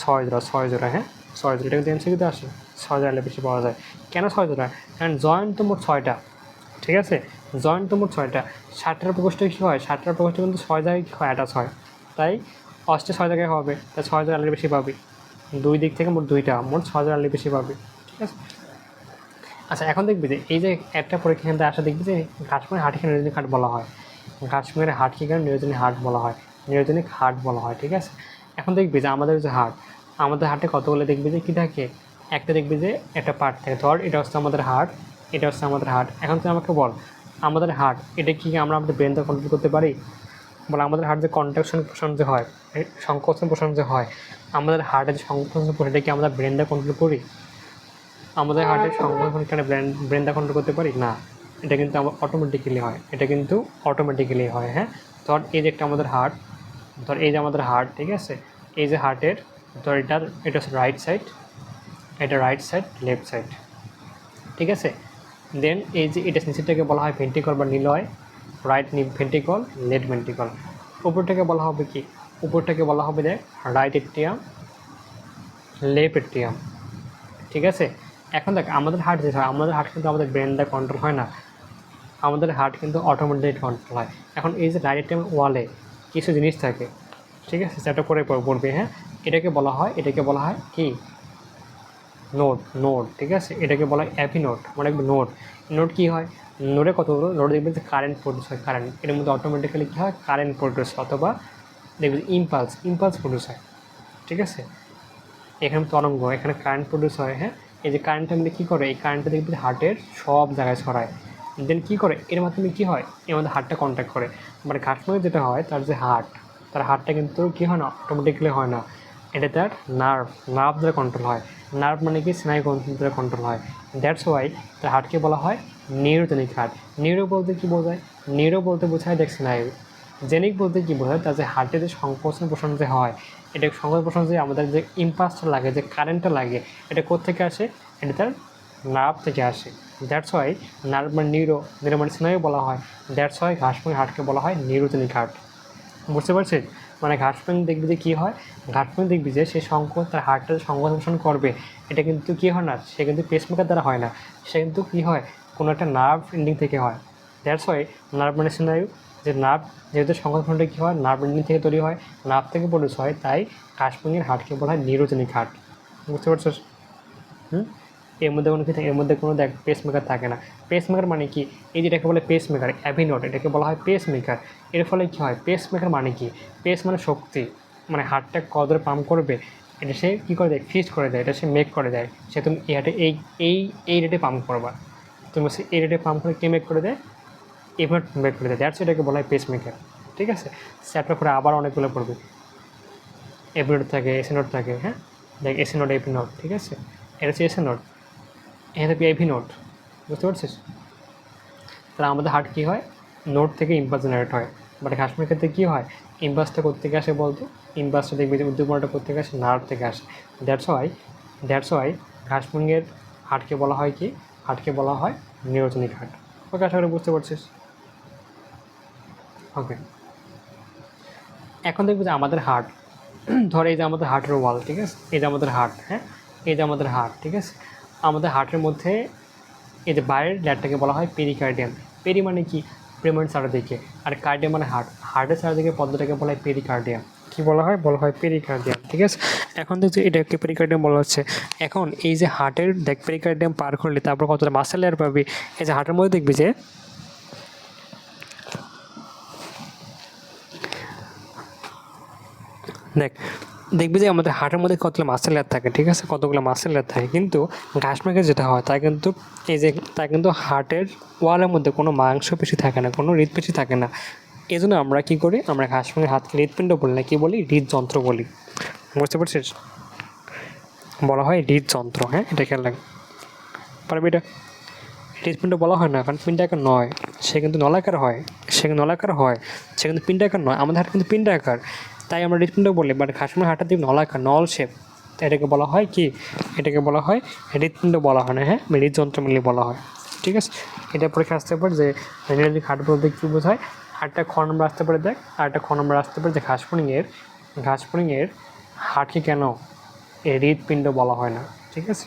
6 জোড়া, হ্যাঁ 6 জোড়া, এটা কিন্তু এমসিকিউতে আসে, 6 জোড়া বেশি পাওয়া যায়। কেন 6 জোড়া, কারণ জয়েন্ট তো মোট 6টা, ঠিক আছে, জয়েন্ট তো মোট 6টা, 60টার প্রকোষ্ঠে কী হয়, 60টার প্রকোষ্ঠে কিন্তু 6 জায়গায় কী হয়, অ্যাটাচ হয়, তাই অষ্টে 6 জায়গায় হবে, তাই 6 জোড়া আলের বেশি পাবি, দুই দিক থেকে মোট 2টা, মোট 6 জোড়া আলের বেশি পাবি, ঠিক আছে। আচ্ছা এখন দেখবি যে এই যে একটা পরীক্ষা কেন্দ্রে আসা দেখবি যে ঘাটমুড়ের হাটকে নিউরোজেনিক হাট বলা হয়, ঘাটমুড়ের হাটকে কেন নিউরোজেনিক হাট বলা হয়, নিউরোজেনিক হাট বলা হয়, ঠিক আছে। এখন দেখবি যে আমাদের যে হাট, আমাদের হাটে কতগুলো দেখবি যে কী থাকে, একটা দেখবি যে একটা পার্ট থাকে, ধর এটা হচ্ছে আমাদের হাট, এটা হচ্ছে আমাদের হাট। এখন তুই আমাকে বল আমাদের হাট এটা কি আমরা আমাদের ব্রেনটা কন্ট্রোল করতে পারি, বলে আমাদের হার্ট যে কন্ট্রাকশন পোষণ যে হয়, সংকোচন পোষণ যে হয়, আমাদের হার্টের যে সংকোচন পোষণ এটা কি আমরা ব্রেনটা কন্ট্রোল করি, আমাদের হার্টের সংকোচনখানে ব্রেনটা কন্ট্রোল করতে পারি না, এটা কিন্তু আমার অটোমেটিক্যালি হয়, এটা কিন্তু অটোমেটিক্যালি হয়, হ্যাঁ। ধর এই যে একটা আমাদের হার্ট, ধর এই যে আমাদের হার্ট, ঠিক আছে, এই যে হার্টের ধর এটা হচ্ছে রাইট সাইড, এটা রাইট সাইড, লেফট সাইড, ঠিক আছে। দেন এই যে এটা নিচেরটাকে বলা হয় ভেন্ট্রিকল বা নিলয়, রাইট ভেন্ট্রিকল, লেফট ভেন্ট্রিকল। উপরটাকে বলা হবে কি, উপরটাকে বলা হবে দেখ রাইট এট্রিয়াম, লেফট এট্রিয়াম, ঠিক আছে। এখন দেখ আমাদের হার্ট যেটা হয়, আমাদের হার্ট কিন্তু আমাদের ব্রেন দ্বারা কন্ট্রোল হয় না, আমাদের হার্ট কিন্তু অটোমেটিক কন্ট্রোল হয়। এখন এই যে রাইট এট্রিয়াম ওয়ালে কিছু জিনিস থাকে, ঠিক আছে, সেটা করে পড়বে, হ্যাঁ। এটাকে বলা হয় কি, নোড, ঠিক আছে, এটাকে বলা হয় অ্যাপি নোড, মানে নোড। নোড কী হয়, নোডে কতগুলো নোড দেখবে যে কারেন্ট প্রডিউস হয়, কারেন্ট এর মধ্যে অটোমেটিক্যালি কী হয়, কারেন্ট প্রডিউস, অথবা দেখবে ইম্পালস প্রডিউস হয়, ঠিক আছে। এখানে তরঙ্গ, এখানে কারেন্ট প্রডিউস হয়, হ্যাঁ। এই যে কারেন্টটা মধ্যে কী করে, এই কারেন্টটা দেখবে হার্টের সব জায়গায় ছড়ায়, দেন কী করে, এর মাধ্যমে কী হয়, এর মধ্যে হার্টটা কন্ট্যাক্ট করে, মানে ঘাটমুড়ে যেটা হয় তার যে তার হার্টটা কিন্তু কী হয় না, অটোমেটিক্যালি হয় না, এটা তার নার্ভ দ্বারা কন্ট্রোল হয়, নার্ভ মানে কি স্নায়ু দ্বারা কন্ট্রোল হয়, দ্যাটস ওয়াই তার হার্টকে বলা হয় নিউরোজেনিক হার্ট। নিউরো বলতে কী বোঝায়, নিউরো বলতে বোঝায় দেখ স্নায়ু, জেনিক বলতে কী বোঝায়, তার যে হার্টে যে সংকোচন পোষণ যে হয়, এটা সংকোচন পোষণ যে আমাদের যে ইম্পালসটা লাগে, যে কারেন্টটা লাগে, এটা কোত্থেকে আসে, এটা তার নার্ভ থেকে আসে, দ্যাটস ওয়াই নার্ভ মানে নিউরো মানে স্নায়ু বলা হয়। দ্যাটস ওয়াই ঘাসফড়িং হার্টকে বলা হয় নিউরোজেনিক হার্ট। বুঝতে পারছিস? মানে ঘাসফড়িং দেখবি যে কী হয়, ঘাসফড়িং দেখবি যে সে তার হার্টটা সংকোচন করবে, এটা কিন্তু কী হয় না, সে কিন্তু পেসমেকার দ্বারা হয় না, সে কিন্তু কী হয়, কোনো একটা নার্ভ এন্ডিং থেকে হয়। দ্যাটস ওয়াই নার্ভ মানে স্নায়ু, যে নার্ভ যেহেতু সংকোচনটা কী হয়, নার্ভ এন্ডিং থেকে তৈরি হয়, নার্ভ থেকে প্রডিউস হয়, তাই ঘাসফড়িংয়ের হার্টকে বলা হয় নিউরোজেনিক হার্ট। বুঝতে পারছিস? এর মধ্যে কোনো কি থাকে, এর মধ্যে কোনো দেখ পেসমেকার থাকে না। পেসমেকার মানে কি, এই যেটাকে বলে পেসমেকার অ্যাভিনোড, এটাকে বলা হয় পেসমেকার। এর ফলে কী হয়, পেসমেকার মানে কি, পেস মানে শক্তি, মানে হার্টটা কদরে পাম্প করবে, এটা সে কী করে দেয়, ফিক্সড করে দেয়, এটা সে মেক করে দেয়। সে তুমি এই হার্টে এই রেটে পাম্প করবা, তুমি সে এই রেটে পাম্প করে কে মেক করে দেয়, এভার মেক করে দেয়। দ্যাটস এটাকে বলা হয় পেসমেকার। ঠিক আছে, চ্যাপ্টার করে আবার অনেকগুলো পড়বে। এভিনোড থাকে, এসিনোড থাকে, হ্যাঁ দেখ এসিনোড এভিনোড, ঠিক আছে, এটা হচ্ছে এসিনোড, এখানে পিআইভি নোট। বুঝতে পারছিস? তাহলে আমাদের হার্ট কী হয়, নোট থেকে ইম্পালস জেনারেট হয়। বাট ঘাসফড়িংয়ের ক্ষেত্রে কী হয়, ইম্পালসটা কোত্থেকে আসে বলতো, ইম্পালসটা দেখবে যে উদ্দীপনাটা কোত্থেকে আসে, নার্ভ থেকে আসে। দ্যাটস ওয়াই ঘাসফড়িংয়ের হার্টকে বলা হয় কি, হার্টকে বলা হয় নিউরোজেনিক হার্ট। ওকে, আশা করি বুঝতে পারছিস। ওকে, এখন দেখবি যে আমাদের হার্ট, ধর এই যে আমাদের হার্টের ওয়াল, ঠিক আছে, এই যে আমাদের হার্ট, হ্যাঁ এই যে আমাদের হার্ট, ঠিক আছে, আমাদের হার্টের মধ্যে এই যে বাইরের লেয়ারটাকে বলা হয় পেরিকার্ডিয়াম। পেরি মানে কি, প্রেমেন্ট চারিদিকে, আর কার্ডিয়াম মানে হার্ট, হার্টের চারিদিকে পদ্মটাকে বলা হয় পেরিকার্ডিয়াম। কী বলা হয় পেরিকার্ডিয়াম। ঠিক আছে, এখন দেখছি এটাকে পেরিকার্ডিয়াম বলা হচ্ছে। এখন এই যে হার্টের দেখ পেরিকার্ডিয়াম পার করলে তারপর কতটা মাসেল লেয়ার পাবি, এই যে হার্টের মধ্যে দেখবি যে দেখবি যে আমাদের হার্টের মধ্যে কতগুলো মাসেল লেয়ার থাকে, ঠিক আছে, কতগুলো মাসেল লেয়ার থাকে, কিন্তু ঘাসফড়িংয়ে যেটা হয় তা কিন্তু হার্টের ওয়ালের মধ্যে কোনো মাংসপেশি থাকে না, কোনো হৃদপেশি থাকে না। এই জন্য আমরা কী করি, আমরা ঘাসফড়িংয়ের হাতকে হৃদপিণ্ড বলি না, কী বলি, হৃদযন্ত্র বলি। বুঝতে পারছিস? বলা হয় হৃদযন্ত্র। হ্যাঁ, এটা খেয়াল রাখ, পারবি এটা। হৃদপিণ্ড বলা হয় না, কারণ পিণ্ডাকার নয়, সে কিন্তু নলাকার হয়, সে কিন্তু পিণ্ডাকার নয়। আমাদের হাট কিন্তু পিণ্ডাকার, তাই আমরা হৃদপিণ্ড বলি। বাট ঘাসফড়িংয়ের হাটটা দিয়ে নলাকার, নল শেপ, তাই এটাকে বলা হয় কি, এটাকে বলা হয় হৃদপিণ্ড বলা হয় না, হ্যাঁ হৃদযন্ত্র মিলিয়ে বলা হয়। ঠিক আছে, এটা পরীক্ষা আসতে পারে যে নিউরোজেনিক হার্ট বলতে কী বোঝায়। হার্টটা খ নম্বর আসতে পারে, দেখ আর একটা খ নম্বর আসতে পারে যে ঘাসফড়িংয়ের হার্টকে কেন হৃদপিণ্ড বলা হয় না। ঠিক আছে,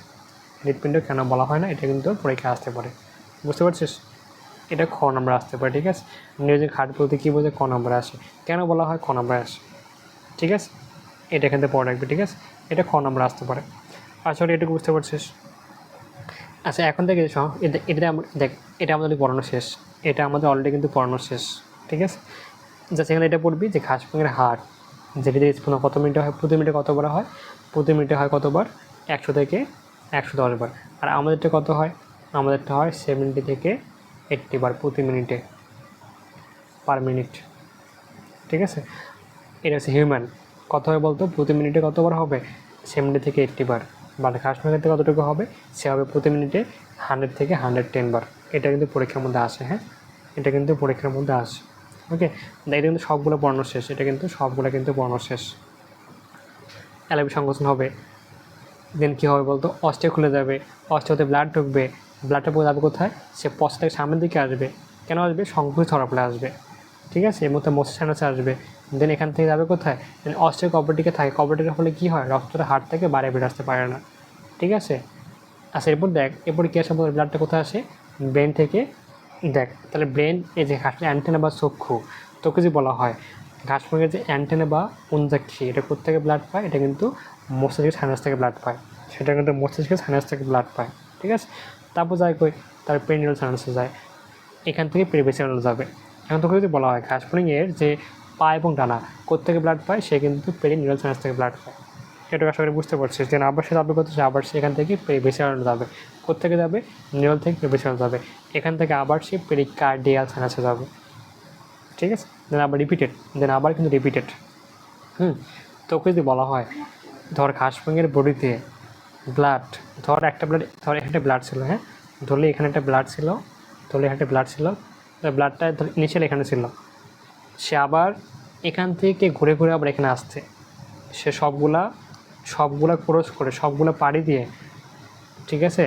হৃদপিণ্ড কেন বলা হয় না, এটা কিন্তু পরীক্ষা আসতে পারে। বুঝতে পারছিস? এটা খ নম্বর আসতে পারে। ঠিক আছে, নিউরোজেনিক হার্ট বলতে কী বোঝায়, ক নম্বরে আসে, কেন বলা হয়, খ নম্বরে আসে। ঠিক আছে, এটা এখান থেকে পড়ে রাখবে। ঠিক আছে, এটা খ নম্বর আসতে পারে। আশা করি এটুকু বুঝতে পারছিস। আচ্ছা, এখন থেকে এটা দেখ, এটা আমাদের পড়ানো শেষ, এটা আমাদের অলরেডি কিন্তু পড়ানো শেষ। ঠিক আছে, যা সেখানে এটা পড়বি যে ঘাসফড়িংয়ের হার্ট যেটি স্পন্দন কত মিনিটে হয়, প্রতি মিনিটে কতবার হয়, প্রতি মিনিটে হয় কতবার, 100 থেকে 110 বার। আর আমাদেরটা কত হয়, আমাদেরটা হয় 70 থেকে 80 বার প্রতি মিনিটে, পার মিনিট। ঠিক আছে, এটা হচ্ছে হিউম্যান, কত হয় বলতো, প্রতি মিনিটে কতবার হবে, 70 থেকে 80 বার। বাট ঘাসফড়িংয়ের থেকে কতটুকু হবে, সে হবে প্রতি মিনিটে 100 থেকে 110 বার। এটা কিন্তু পরীক্ষার মধ্যে আসে। হ্যাঁ, এটা কিন্তু পরীক্ষার মধ্যে আসে। ওকে, এটা কিন্তু সবগুলো পড়ানো শেষ, এটা কিন্তু সবগুলো কিন্তু পড়ানো শেষ। অ্যালাবি সংকোচন হবে, দেন কী হবে বলতো, অস্টে খুলে যাবে, অস্টেতে ব্লাড ঢুকবে, ব্লাডটা যাবে কোথায়, সে পথটাকে সামনের দিকে আসবে, কেন আসবে, সংকুচি ছড়াপলে আসবে। ঠিক আছে, এর মধ্যে মস্তিষ্কানাসে আসবে, দেন এখান থেকে যাবে কোথায়, দেন অস্টে কবরটিকে থাকে, কবরটির ফলে কী হয়, রক্তটা হার্ট থেকে বাইরে বের আসতে পারে না। ঠিক আছে, আচ্ছা এরপর দেখ, এরপর কী আসে, ব্লাডটা কোথায় আসে, ব্রেন থেকে। দেখ তাহলে ব্রেন, এই যে ঘাসের অ্যান্টেনা বা চক্ষু, তোকে যে বলা হয় ঘাসফড়িংয়ের যে অ্যান্টেনা বা পুঞ্জাক্ষী, এটা কোথেকে ব্লাড পায়, এটা কিন্তু মস্তিষ্কের সাইনাস থেকে ব্লাড পায়, সেটা কিন্তু মস্তিষ্কের সাইনাস থেকে ব্লাড পায়। ঠিক আছে, তারপর যায় কই, তার পেরিনিউরাল সাইনাসে যায়, এখান থেকে পেরিভিসিয়াল যাবে। এখন তোকে যদি বলা হয় ঘাসফড়িংয়ের যে পা এবং ডানা কোথেকে ব্লাড পায়, সে কিন্তু পেরিনিউরাল সাইনাস থেকে ব্লাড পায়। এটা আশা করি বুঝতে পারছিস। দেন আবার সে যাবে কোথায়, আবার সেখান থেকে পেরিভিসিয়াল যাবে, কোথেকে যাবে, নিউরাল থেকে পেরিভিসিয়াল যাবে, এখান থেকে আবার সে পেরিকার্ডিয়াল সাইনাসে যাবে। ঠিক আছে, দেন আবার আবার কিন্তু রিপিটেড। তোকে যদি বলা হয় ধর ঘাসফড়িংয়ের বডিতে ব্লাড, ধর একটা ব্লাড ছিল, হ্যাঁ ধরলে এখানে একটা ব্লাড ছিল, ব্লাডটা ধর ইনিশিয়াল এখানে ছিল, সে আবার এখান থেকে ঘুরে ঘুরে আবার এখানে আসছে, সে সবগুলা ক্রস করে, সবগুলো পাড়ি দিয়ে, ঠিক আছে,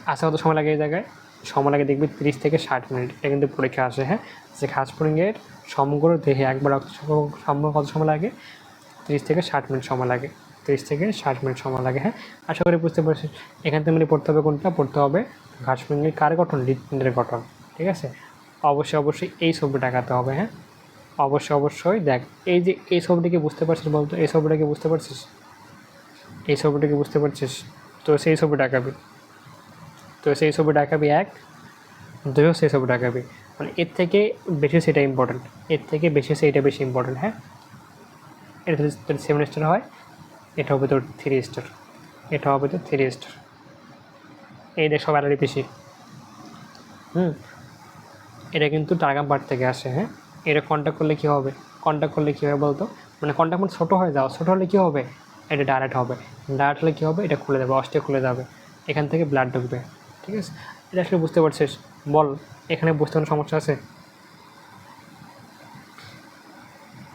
আসতে কত সময় লাগে এই জায়গায়? সময় লাগে দেখবি 30 থেকে 60 মিনিট। এটা কিন্তু পরীক্ষা আসে, হ্যাঁ, যে ঘাসফড়িংয়ের সমগ্র দেহে একবার রক্ত সরবরাহ কত সময় লাগে? 30 থেকে 60 মিনিট সময় লাগে। 30 থেকে 60 মিনিট সময় লাগে, হ্যাঁ। আশা করি বুঝতে পারছিস। এখান থেকে পড়তে হবে কোনটা? পড়তে হবে ঘাসফড়িংয়ের কার গঠন? হৃৎপিণ্ডের গঠন, ঠিক আছে। অবশ্যই এই ছবিটা আঁকাতে হবে, হ্যাঁ। অবশ্যই দেখ, এই ছবিটাকে বুঝতে পারছিস বলতো? এই ছবিটাকে বুঝতে পারছিস? এই ছবিটাকে বুঝতে পারছিস? তো সেই ছবিটা আঁকাবি। এক, দুইও সেই ছবিটা আঁকাবি। মানে এর থেকে বেশি সেটা ইম্পর্টেন্ট, এর থেকে বেশি এটা বেশি ইম্পর্টেন্ট, হ্যাঁ। এটা যদি তোর 7 স্টার হয়, এটা হবে তোর 3 স্টার, এটা হবে তোর 3 স্টার। এই দেখ সব অ্যালারি পিসি। এটা কিন্তু টার্গাম পার্ট থেকে আসে, হ্যাঁ। এটা কন্ট্যাক্ট করলে কী হবে? বলতো? মানে কন্ট্যাক্ট মানে ছোটো হয়ে যাও, ছোটো হলে কী হবে? এটা ডাইরেক্ট হবে। ডাইরেক্ট হলে কী হবে? এটা খুলে যাবে, অস্টে খুলে যাবে, এখান থেকে ব্লাড ঢুকবে, ঠিক আছে। এটা আসলে বুঝতে পারছিস? বল, এখানে বুঝতে কোনো সমস্যা আছে?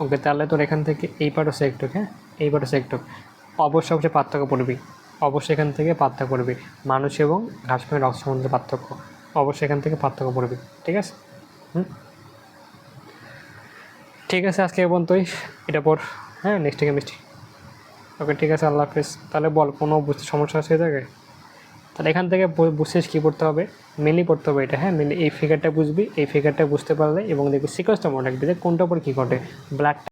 ওকে, তাহলে তোর এখান থেকে এই পার্ট হচ্ছে একটু, হ্যাঁ, এই পার্ট হচ্ছে একটু। অবশ্যই পার্থক্য পড়বি, অবশ্যই এখান থেকে পার্থক্য পড়বি। মানুষ এবং ঘাসফড়িংয়ের রক্ত সম্বন্ধে পার্থক্য, অবশ্যই এখান থেকে পার্থক্য পড়বি, ঠিক আছে। ঠিক আছে, আজকে এবং তুই এটা পর, হ্যাঁ, নেক্সট কেমিস্ট্রি। ওকে, ঠিক আছে, আল্লাহ হাফিজ। তাহলে বল, কোনো বুঝতে সমস্যা আছে এই জায়গায়? তাহলে এখান থেকে বুঝছিস কী পড়তে হবে? মেনলি পড়তে হবে এটা, হ্যাঁ। মেনলি এই ফিগারটা বুঝবি, এই ফিগারটা বুঝতে পারলে এবং দেখবি সিকোয়েন্সটা মনে রাখবি যে কোনটার পর কী ঘটে। ব্লাড